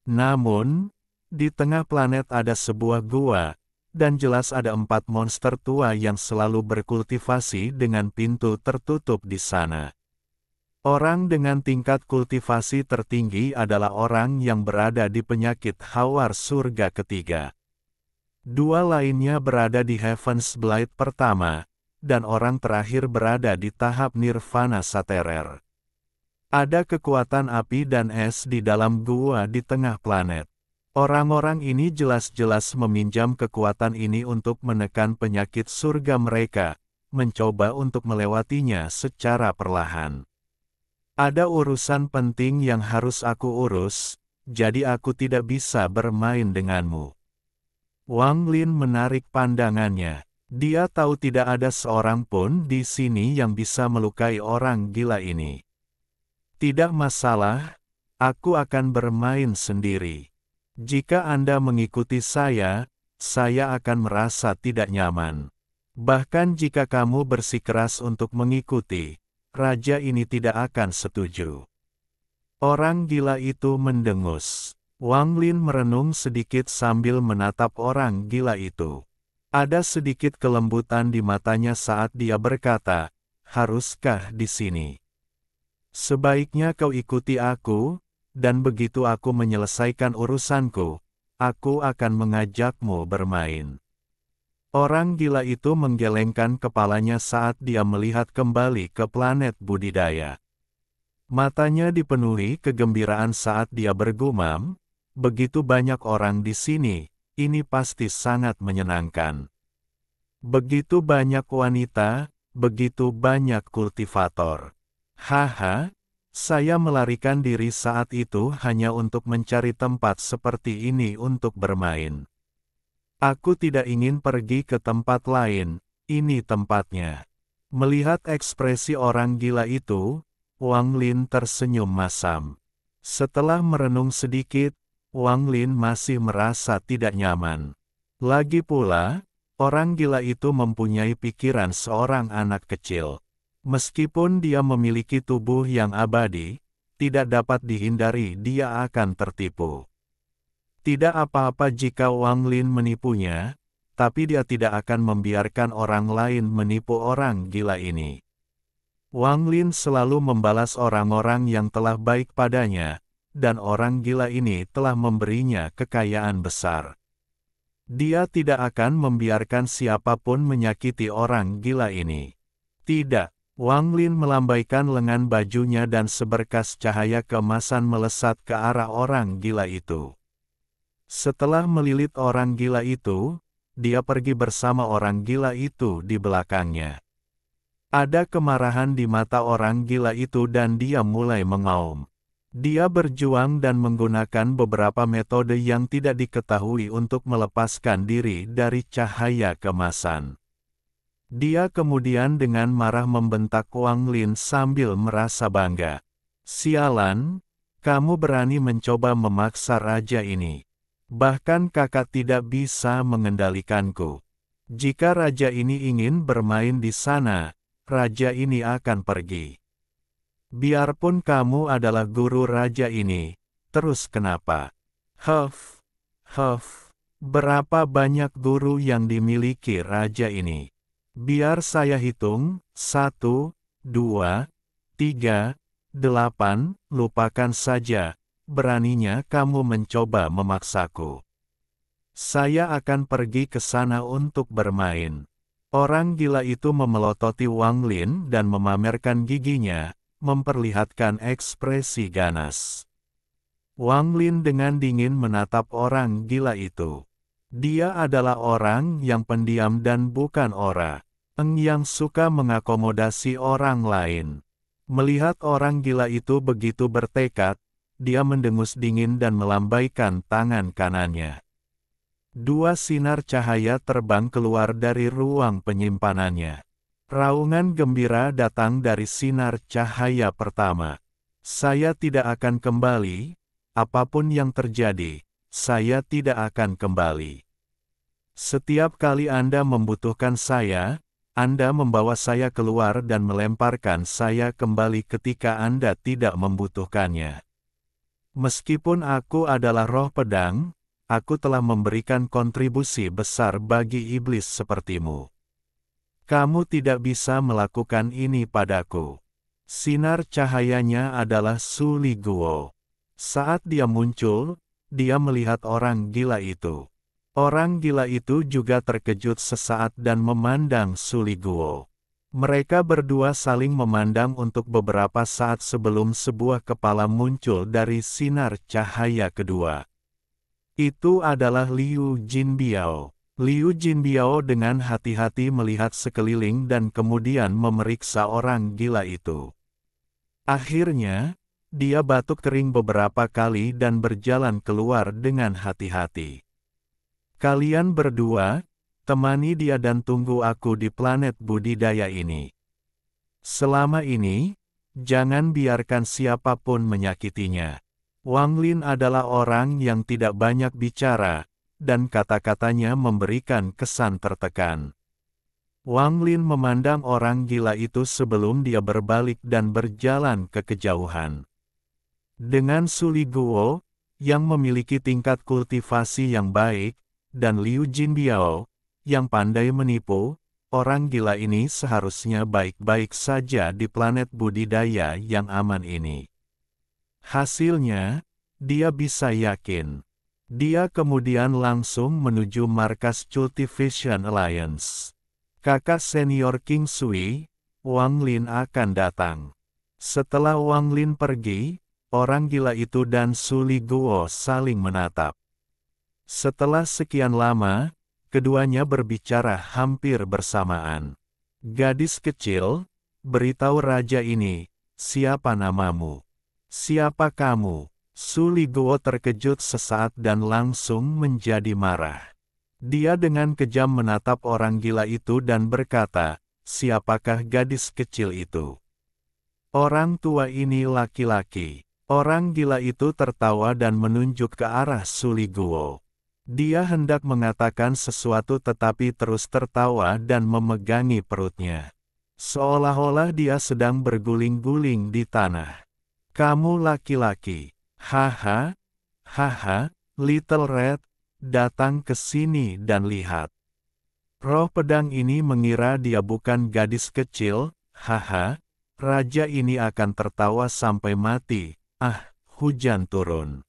Namun, di tengah planet ada sebuah gua, dan jelas ada 4 monster tua yang selalu berkultivasi dengan pintu tertutup di sana. Orang dengan tingkat kultivasi tertinggi adalah orang yang berada di penyakit hawar surga ketiga. Dua lainnya berada di Heaven's Blight pertama, dan orang terakhir berada di tahap nirvana saterer. Ada kekuatan api dan es di dalam gua di tengah planet. Orang-orang ini jelas-jelas meminjam kekuatan ini untuk menekan penyakit surga mereka, mencoba untuk melewatinya secara perlahan. Ada urusan penting yang harus aku urus, jadi aku tidak bisa bermain denganmu. Wang Lin menarik pandangannya. Dia tahu tidak ada seorang pun di sini yang bisa melukai orang gila ini. Tidak masalah, aku akan bermain sendiri. Jika Anda mengikuti saya akan merasa tidak nyaman. Bahkan jika kamu bersikeras untuk mengikuti, raja ini tidak akan setuju. Orang gila itu mendengus. Wang Lin merenung sedikit sambil menatap orang gila itu. Ada sedikit kelembutan di matanya saat dia berkata, "Haruskah di sini? Sebaiknya kau ikuti aku, dan begitu aku menyelesaikan urusanku, aku akan mengajakmu bermain." Orang gila itu menggelengkan kepalanya saat dia melihat kembali ke planet budidaya. Matanya dipenuhi kegembiraan saat dia bergumam, "Begitu banyak orang di sini, ini pasti sangat menyenangkan. Begitu banyak wanita, begitu banyak kultivator. Haha, saya melarikan diri saat itu hanya untuk mencari tempat seperti ini untuk bermain." Aku tidak ingin pergi ke tempat lain, ini tempatnya. Melihat ekspresi orang gila itu, Wang Lin tersenyum masam. Setelah merenung sedikit, Wang Lin masih merasa tidak nyaman. Lagi pula, orang gila itu mempunyai pikiran seorang anak kecil. Meskipun dia memiliki tubuh yang abadi, tidak dapat dihindari dia akan tertipu. Tidak apa-apa jika Wang Lin menipunya, tapi dia tidak akan membiarkan orang lain menipu orang gila ini. Wang Lin selalu membalas orang-orang yang telah baik padanya, dan orang gila ini telah memberinya kekayaan besar. Dia tidak akan membiarkan siapapun menyakiti orang gila ini. Tidak, Wang Lin melambaikan lengan bajunya dan seberkas cahaya keemasan melesat ke arah orang gila itu. Setelah melilit orang gila itu, dia pergi bersama orang gila itu di belakangnya. Ada kemarahan di mata orang gila itu dan dia mulai mengaum. Dia berjuang dan menggunakan beberapa metode yang tidak diketahui untuk melepaskan diri dari cahaya keemasan. Dia kemudian dengan marah membentak Wang Lin sambil merasa bangga. "Sialan, kamu berani mencoba memaksa raja ini. Bahkan kakak tidak bisa mengendalikanku. Jika raja ini ingin bermain di sana, raja ini akan pergi. Biarpun kamu adalah guru raja ini, terus kenapa? Huff, berapa banyak guru yang dimiliki raja ini? Biar saya hitung, 1, 2, 3, 8, lupakan saja. Beraninya kamu mencoba memaksaku. Saya akan pergi ke sana untuk bermain." Orang gila itu memelototi Wang Lin dan memamerkan giginya, memperlihatkan ekspresi ganas. Wang Lin dengan dingin menatap orang gila itu. Dia adalah orang yang pendiam dan bukan orang yang suka mengakomodasi orang lain. Melihat orang gila itu begitu bertekad, dia mendengus dingin dan melambaikan tangan kanannya. Dua sinar cahaya terbang keluar dari ruang penyimpanannya. Raungan gembira datang dari sinar cahaya pertama. "Saya tidak akan kembali, apapun yang terjadi, saya tidak akan kembali. Setiap kali Anda membutuhkan saya, Anda membawa saya keluar dan melemparkan saya kembali ketika Anda tidak membutuhkannya. Meskipun aku adalah roh pedang, aku telah memberikan kontribusi besar bagi iblis sepertimu. Kamu tidak bisa melakukan ini padaku." Sinar cahayanya adalah Su Li Guo. Saat dia muncul, dia melihat orang gila itu. Orang gila itu juga terkejut sesaat dan memandang Su Li Guo. Mereka berdua saling memandang untuk beberapa saat sebelum sebuah kepala muncul dari sinar cahaya kedua. Itu adalah Liu Jinbiao. Liu Jinbiao dengan hati-hati melihat sekeliling dan kemudian memeriksa orang gila itu. Akhirnya, dia batuk kering beberapa kali dan berjalan keluar dengan hati-hati. "Kalian berdua, temani dia dan tunggu aku di planet budidaya ini. Selama ini, jangan biarkan siapapun menyakitinya." Wang Lin adalah orang yang tidak banyak bicara, dan kata-katanya memberikan kesan tertekan. Wang Lin memandang orang gila itu sebelum dia berbalik dan berjalan ke kejauhan. Dengan Su Li Guo, yang memiliki tingkat kultivasi yang baik, dan Liu Jinbiao, yang pandai menipu, orang gila ini seharusnya baik-baik saja di planet budidaya yang aman ini. Hasilnya, dia bisa yakin. Dia kemudian langsung menuju markas Cultivation Alliance. Kakak senior King Sui, Wang Lin akan datang. Setelah Wang Lin pergi, orang gila itu dan Su Li Guo saling menatap. Setelah sekian lama, keduanya berbicara hampir bersamaan. "Gadis kecil, beritahu raja ini, siapa namamu? Siapa kamu?" Su Li Guo terkejut sesaat dan langsung menjadi marah. Dia dengan kejam menatap orang gila itu dan berkata, "Siapakah gadis kecil itu?" "Orang tua ini laki-laki." Orang gila itu tertawa dan menunjuk ke arah Suli Guo. Dia hendak mengatakan sesuatu tetapi terus tertawa dan memegangi perutnya. Seolah-olah dia sedang berguling-guling di tanah. "Kamu laki-laki. Haha, haha, Little Red, datang ke sini dan lihat." Roh pedang ini mengira dia bukan gadis kecil, haha, raja ini akan tertawa sampai mati. Hujan turun.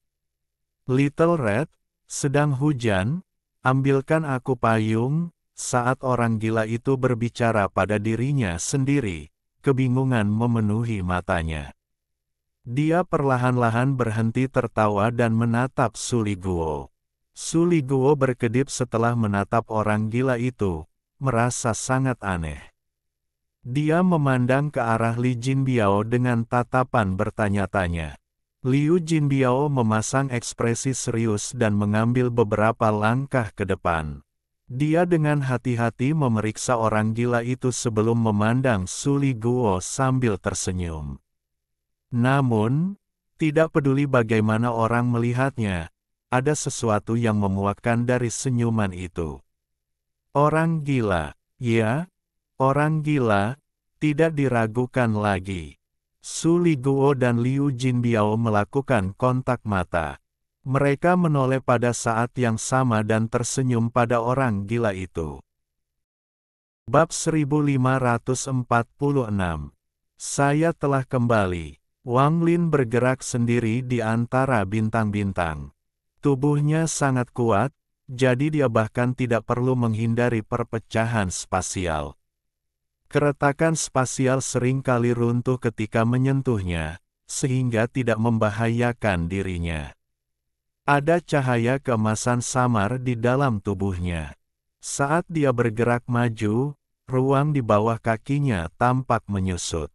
"Little Red, sedang hujan, ambilkan aku payung." Saat orang gila itu berbicara pada dirinya sendiri, kebingungan memenuhi matanya. Dia perlahan-lahan berhenti tertawa dan menatap Suli Guo. Suli Guo berkedip setelah menatap orang gila itu, merasa sangat aneh. Dia memandang ke arah Li Jinbiao dengan tatapan bertanya-tanya. Liu Jinbiao memasang ekspresi serius dan mengambil beberapa langkah ke depan. Dia dengan hati-hati memeriksa orang gila itu sebelum memandang Suli Guo sambil tersenyum. Namun, tidak peduli bagaimana orang melihatnya, ada sesuatu yang memuakkan dari senyuman itu. Orang gila, ya, orang gila, tidak diragukan lagi. Suli Guo dan Liu Jinbiao melakukan kontak mata. Mereka menoleh pada saat yang sama dan tersenyum pada orang gila itu. Bab 1546. Saya telah kembali. Wang Lin bergerak sendiri di antara bintang-bintang. Tubuhnya sangat kuat, jadi dia bahkan tidak perlu menghindari perpecahan spasial. Keretakan spasial sering kali runtuh ketika menyentuhnya, sehingga tidak membahayakan dirinya. Ada cahaya keemasan samar di dalam tubuhnya. Saat dia bergerak maju, ruang di bawah kakinya tampak menyusut.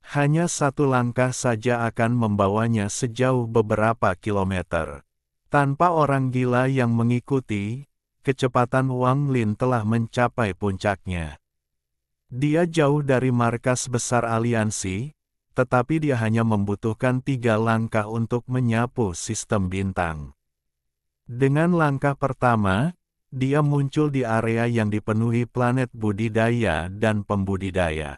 Hanya satu langkah saja akan membawanya sejauh beberapa kilometer. Tanpa orang gila yang mengikuti, kecepatan Wang Lin telah mencapai puncaknya. Dia jauh dari markas besar aliansi, tetapi dia hanya membutuhkan 3 langkah untuk menyapu sistem bintang. Dengan langkah pertama, dia muncul di area yang dipenuhi planet budidaya dan pembudidaya.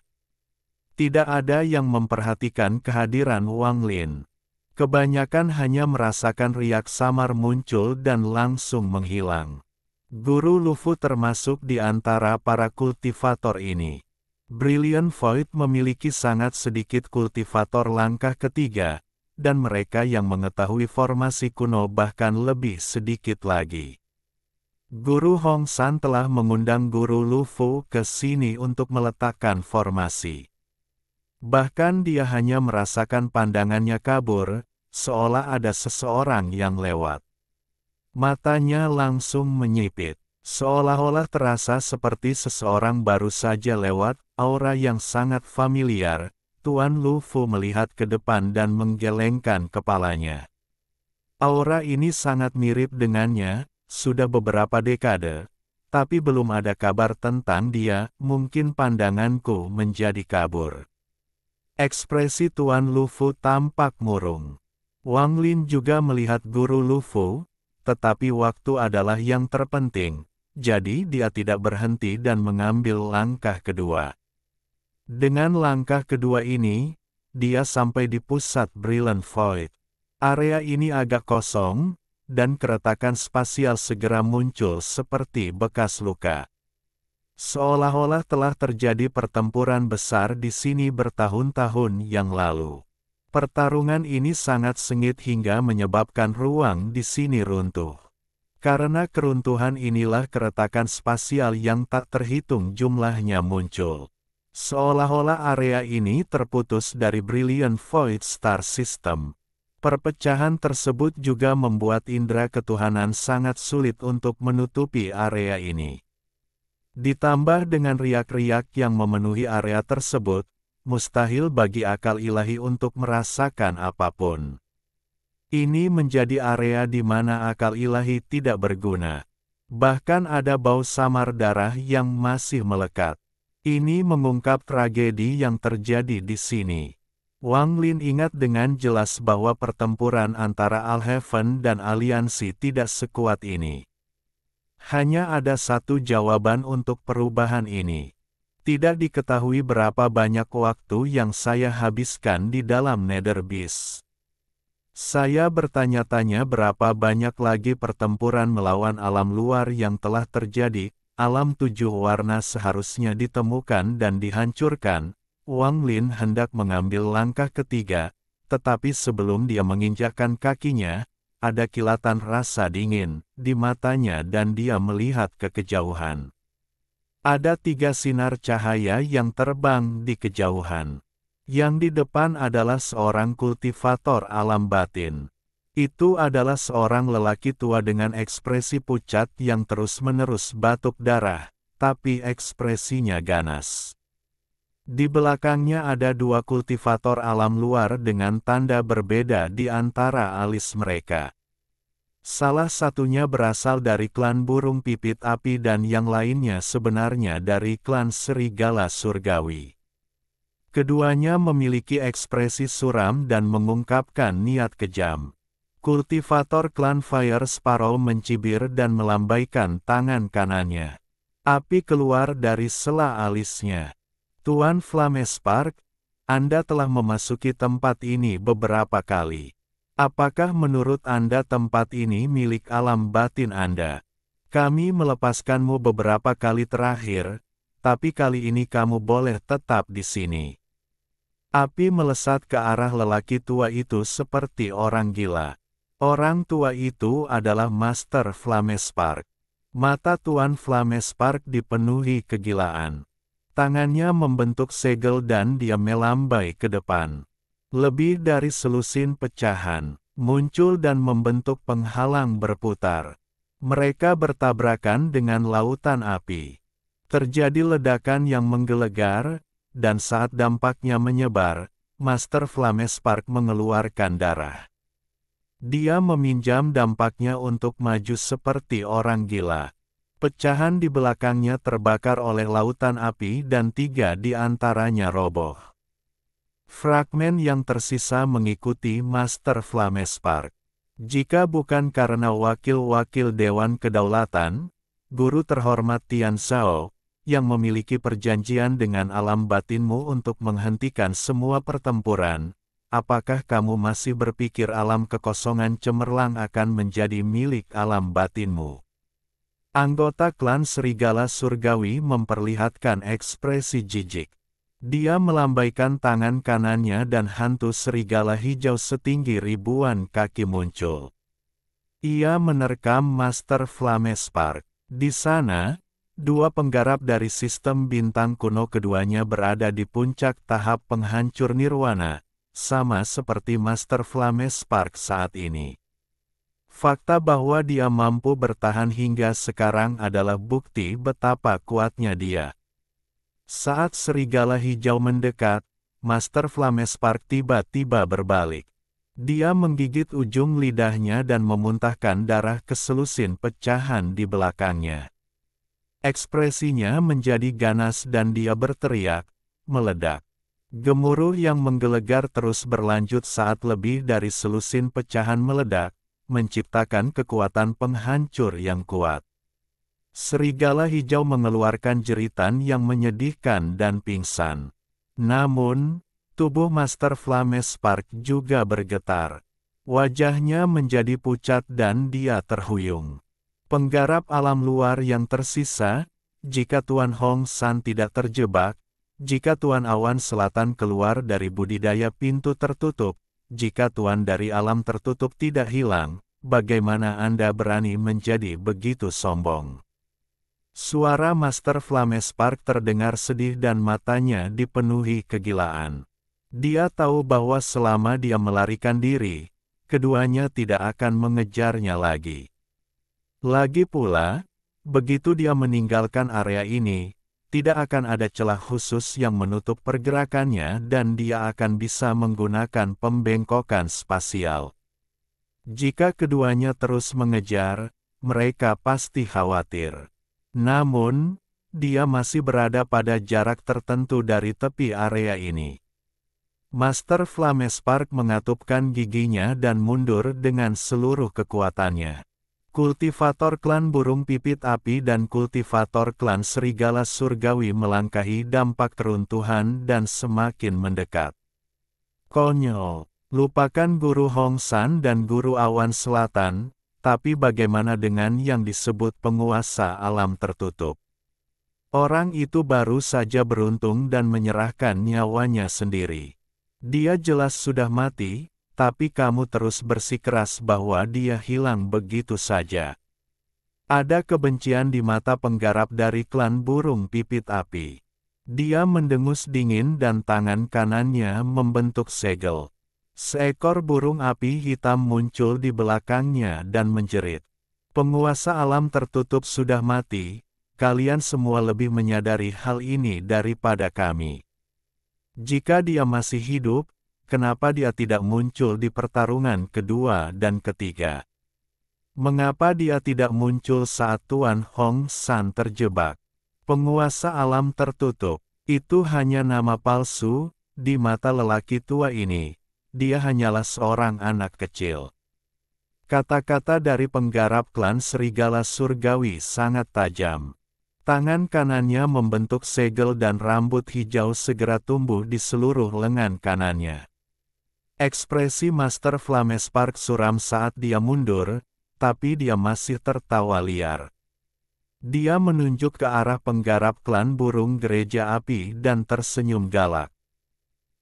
Tidak ada yang memperhatikan kehadiran Wang Lin. Kebanyakan hanya merasakan riak samar muncul dan langsung menghilang. Guru Lufu termasuk di antara para kultivator ini. Brilliant Void memiliki sangat sedikit kultivator langkah ketiga, dan mereka yang mengetahui formasi kuno bahkan lebih sedikit lagi. Guru Hong San telah mengundang Guru Lufu ke sini untuk meletakkan formasi. Bahkan dia hanya merasakan pandangannya kabur, seolah ada seseorang yang lewat. Matanya langsung menyipit, seolah-olah terasa seperti seseorang baru saja lewat, aura yang sangat familiar. Tuan Lufu melihat ke depan dan menggelengkan kepalanya. Aura ini sangat mirip dengannya, sudah beberapa dekade, tapi belum ada kabar tentang dia, mungkin pandanganku menjadi kabur. Ekspresi Tuan Lufu tampak murung. Wang Lin juga melihat Guru Lufu, tetapi waktu adalah yang terpenting, jadi dia tidak berhenti dan mengambil langkah kedua. Dengan langkah kedua ini, dia sampai di pusat Brilliant Void. Area ini agak kosong, dan keretakan spasial segera muncul seperti bekas luka. Seolah-olah telah terjadi pertempuran besar di sini bertahun-tahun yang lalu. Pertarungan ini sangat sengit hingga menyebabkan ruang di sini runtuh. Karena keruntuhan inilah keretakan spasial yang tak terhitung jumlahnya muncul. Seolah-olah area ini terputus dari Brilliant Void Star System. Perpecahan tersebut juga membuat indera ketuhanan sangat sulit untuk menutupi area ini. Ditambah dengan riak-riak yang memenuhi area tersebut, mustahil bagi akal ilahi untuk merasakan apapun. Ini menjadi area di mana akal ilahi tidak berguna. Bahkan ada bau samar darah yang masih melekat. Ini mengungkap tragedi yang terjadi di sini. Wang Lin ingat dengan jelas bahwa pertempuran antara Alhaven dan aliansi tidak sekuat ini. Hanya ada satu jawaban untuk perubahan ini. Tidak diketahui berapa banyak waktu yang saya habiskan di dalam Nether Beast. Saya bertanya-tanya berapa banyak lagi pertempuran melawan alam luar yang telah terjadi. Alam tujuh warna seharusnya ditemukan dan dihancurkan. Wang Lin hendak mengambil langkah ketiga, tetapi sebelum dia menginjakkan kakinya, ada kilatan rasa dingin di matanya dan dia melihat ke kejauhan. Ada 3 sinar cahaya yang terbang di kejauhan. Yang di depan adalah seorang kultivator alam batin. Itu adalah seorang lelaki tua dengan ekspresi pucat yang terus-menerus batuk darah, tapi ekspresinya ganas. Di belakangnya ada 2 kultivator alam luar dengan tanda berbeda di antara alis mereka. Salah satunya berasal dari klan burung pipit api dan yang lainnya sebenarnya dari klan serigala surgawi. Keduanya memiliki ekspresi suram dan mengungkapkan niat kejam. Kultivator klan Fire Sparrow mencibir dan melambaikan tangan kanannya. Api keluar dari sela alisnya. Tuan Flamespark, Anda telah memasuki tempat ini beberapa kali. Apakah menurut Anda tempat ini milik alam batin Anda? Kami melepaskanmu beberapa kali terakhir, tapi kali ini kamu boleh tetap di sini. Api melesat ke arah lelaki tua itu seperti orang gila. Orang tua itu adalah Master Flamespark. Mata Tuan Flamespark dipenuhi kegilaan. Tangannya membentuk segel dan dia melambai ke depan. Lebih dari selusin pecahan muncul dan membentuk penghalang berputar. Mereka bertabrakan dengan lautan api. Terjadi ledakan yang menggelegar, dan saat dampaknya menyebar, Master Flamespark mengeluarkan darah. Dia meminjam dampaknya untuk maju seperti orang gila. Pecahan di belakangnya terbakar oleh lautan api dan 3 di antaranya roboh. Fragmen yang tersisa mengikuti Master Flamespark. Jika bukan karena wakil-wakil Dewan Kedaulatan, Guru terhormat Tian Zhao, yang memiliki perjanjian dengan alam batinmu untuk menghentikan semua pertempuran, apakah kamu masih berpikir alam kekosongan cemerlang akan menjadi milik alam batinmu? Anggota klan serigala surgawi memperlihatkan ekspresi jijik. Dia melambaikan tangan kanannya dan hantu serigala hijau setinggi ribuan kaki muncul. Ia menerkam Master Flamespark. Di sana, 2 penggarap dari sistem bintang kuno keduanya berada di puncak tahap penghancur nirwana, sama seperti Master Flamespark saat ini. Fakta bahwa dia mampu bertahan hingga sekarang adalah bukti betapa kuatnya dia. Saat serigala hijau mendekat, Master Flamespark tiba-tiba berbalik. Dia menggigit ujung lidahnya dan memuntahkan darah ke selusin pecahan di belakangnya. Ekspresinya menjadi ganas dan dia berteriak, meledak. Gemuruh yang menggelegar terus berlanjut saat lebih dari selusin pecahan meledak, menciptakan kekuatan penghancur yang kuat. Serigala hijau mengeluarkan jeritan yang menyedihkan dan pingsan. Namun, tubuh Master Flamespark juga bergetar. Wajahnya menjadi pucat dan dia terhuyung. Penggarap alam luar yang tersisa, jika Tuan Hong San tidak terjebak, jika Tuan Awan Selatan keluar dari budidaya pintu tertutup, jika Tuan dari alam tertutup tidak hilang, bagaimana Anda berani menjadi begitu sombong? Suara Master Flamespark terdengar sedih dan matanya dipenuhi kegilaan. Dia tahu bahwa selama dia melarikan diri, keduanya tidak akan mengejarnya lagi. Lagi pula, begitu dia meninggalkan area ini, tidak akan ada celah khusus yang menutup pergerakannya dan dia akan bisa menggunakan pembengkokan spasial. Jika keduanya terus mengejar, mereka pasti khawatir. Namun, dia masih berada pada jarak tertentu dari tepi area ini. Master Flamespark mengatupkan giginya dan mundur dengan seluruh kekuatannya. Kultivator klan burung pipit api dan kultivator klan serigala surgawi melangkahi dampak keruntuhan dan semakin mendekat. Konyol, lupakan guru Hong San dan guru awan selatan, tapi bagaimana dengan yang disebut penguasa alam tertutup? Orang itu baru saja beruntung dan menyerahkan nyawanya sendiri. Dia jelas sudah mati, tapi kamu terus bersikeras bahwa dia hilang begitu saja. Ada kebencian di mata penggarap dari klan burung pipit api. Dia mendengus dingin dan tangan kanannya membentuk segel. Seekor burung api hitam muncul di belakangnya dan menjerit. Penguasa alam tertutup sudah mati, kalian semua lebih menyadari hal ini daripada kami. Jika dia masih hidup, kenapa dia tidak muncul di pertarungan kedua dan ketiga? Mengapa dia tidak muncul saat Tuan Hong San terjebak? Penguasa alam tertutup, itu hanya nama palsu, di mata lelaki tua ini. Dia hanyalah seorang anak kecil. Kata-kata dari penggarap klan serigala surgawi sangat tajam. Tangan kanannya membentuk segel dan rambut hijau segera tumbuh di seluruh lengan kanannya. Ekspresi Master Flamespark suram saat dia mundur, tapi dia masih tertawa liar. Dia menunjuk ke arah penggarap klan burung gereja api dan tersenyum galak.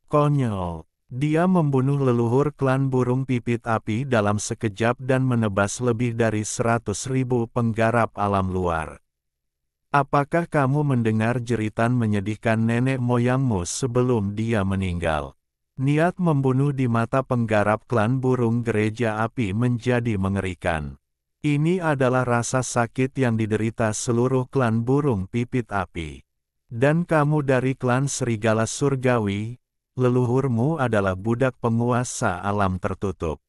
Konyol, dia membunuh leluhur klan burung pipit api dalam sekejap dan menebas lebih dari 100.000 penggarap alam luar. Apakah kamu mendengar jeritan menyedihkan nenek moyangmu sebelum dia meninggal? Niat membunuh di mata penggarap klan burung gereja api menjadi mengerikan. Ini adalah rasa sakit yang diderita seluruh klan burung pipit api. Dan kamu dari klan serigala surgawi, leluhurmu adalah budak penguasa alam tertutup.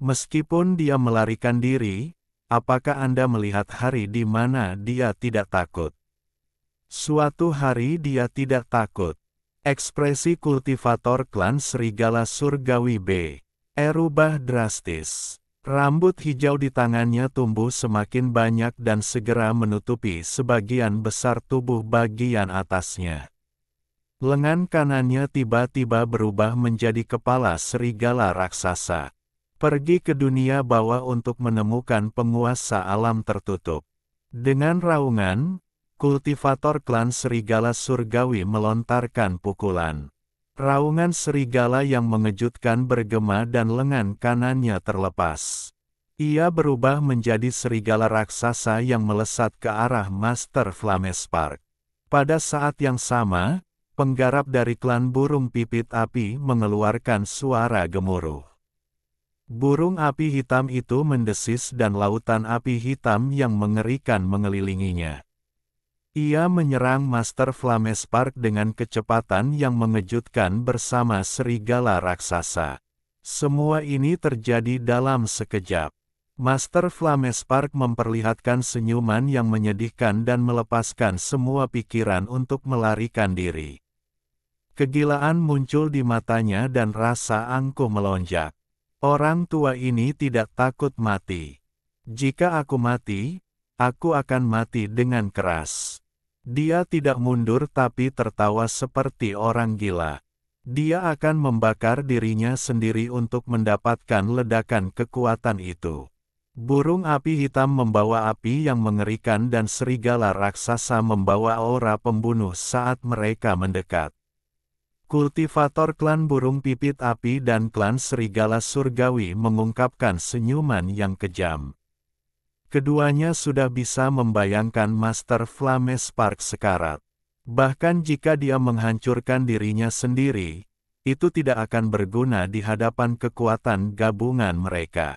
Meskipun dia melarikan diri, apakah Anda melihat hari di mana dia tidak takut? Suatu hari dia tidak takut. Ekspresi kultivator klan serigala surgawi B. Erubah drastis. Rambut hijau di tangannya tumbuh semakin banyak dan segera menutupi sebagian besar tubuh bagian atasnya. Lengan kanannya tiba-tiba berubah menjadi kepala serigala raksasa. Pergi ke dunia bawah untuk menemukan penguasa alam tertutup. Dengan raungan, kultivator klan serigala surgawi melontarkan pukulan. Raungan serigala yang mengejutkan bergema dan lengan kanannya terlepas. Ia berubah menjadi serigala raksasa yang melesat ke arah Master Flamespark. Pada saat yang sama, penggarap dari klan burung pipit api mengeluarkan suara gemuruh. Burung api hitam itu mendesis dan lautan api hitam yang mengerikan mengelilinginya. Ia menyerang Master Flamespark dengan kecepatan yang mengejutkan bersama serigala raksasa. Semua ini terjadi dalam sekejap. Master Flamespark memperlihatkan senyuman yang menyedihkan dan melepaskan semua pikiran untuk melarikan diri. Kegilaan muncul di matanya dan rasa angkuh melonjak. Orang tua ini tidak takut mati. Jika aku mati, aku akan mati dengan keras. Dia tidak mundur tapi tertawa seperti orang gila. Dia akan membakar dirinya sendiri untuk mendapatkan ledakan kekuatan itu. Burung api hitam membawa api yang mengerikan dan serigala raksasa membawa aura pembunuh saat mereka mendekat. Kultivator klan burung pipit api dan klan serigala surgawi mengungkapkan senyuman yang kejam. Keduanya sudah bisa membayangkan Master Flamespark sekarat. Bahkan jika dia menghancurkan dirinya sendiri, itu tidak akan berguna di hadapan kekuatan gabungan mereka.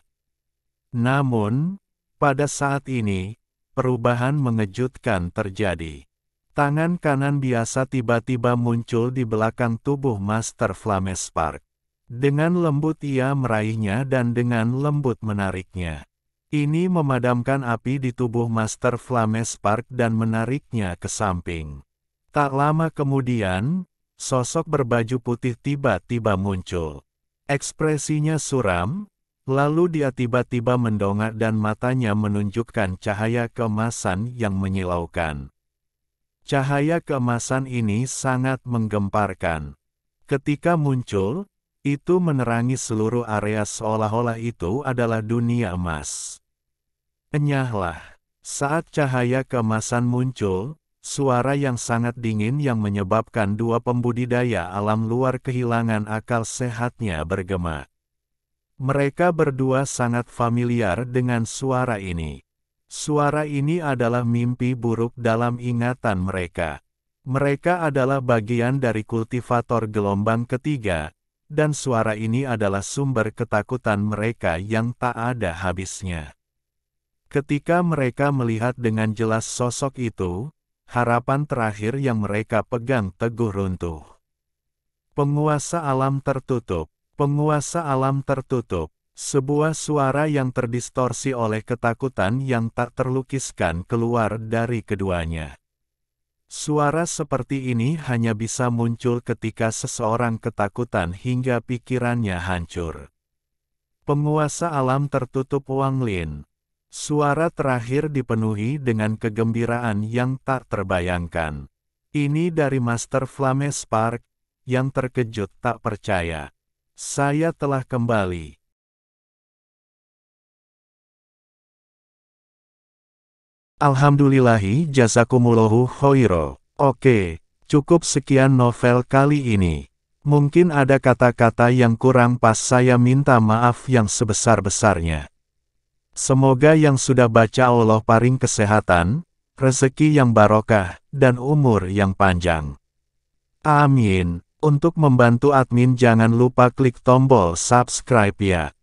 Namun, pada saat ini, perubahan mengejutkan terjadi. Tangan kanan biasa tiba-tiba muncul di belakang tubuh Master Flamespark. Dengan lembut ia meraihnya dan dengan lembut menariknya. Ini memadamkan api di tubuh Master Flamespark dan menariknya ke samping. Tak lama kemudian, sosok berbaju putih tiba-tiba muncul. Ekspresinya suram, lalu dia tiba-tiba mendongak dan matanya menunjukkan cahaya keemasan yang menyilaukan. Cahaya keemasan ini sangat menggemparkan. Ketika muncul, itu menerangi seluruh area seolah-olah itu adalah dunia emas. Enyahlah. Saat cahaya keemasan muncul, suara yang sangat dingin yang menyebabkan dua pembudidaya alam luar kehilangan akal sehatnya bergema. Mereka berdua sangat familiar dengan suara ini. Suara ini adalah mimpi buruk dalam ingatan mereka. Mereka adalah bagian dari kultivator gelombang ketiga, dan suara ini adalah sumber ketakutan mereka yang tak ada habisnya. Ketika mereka melihat dengan jelas sosok itu, harapan terakhir yang mereka pegang teguh runtuh. Penguasa alam tertutup, penguasa alam tertutup, sebuah suara yang terdistorsi oleh ketakutan yang tak terlukiskan keluar dari keduanya. Suara seperti ini hanya bisa muncul ketika seseorang ketakutan hingga pikirannya hancur. Penguasa alam tertutup Wang Lin. Suara terakhir dipenuhi dengan kegembiraan yang tak terbayangkan. Ini dari Master Flamespark, yang terkejut tak percaya. Saya telah kembali. Alhamdulillahi jazakumullahu khoiro. Oke, cukup sekian novel kali ini. Mungkin ada kata-kata yang kurang pas, saya minta maaf yang sebesar-besarnya. Semoga yang sudah baca Allah paring kesehatan, rezeki yang barokah, dan umur yang panjang. Amin. Untuk membantu admin jangan lupa klik tombol subscribe ya.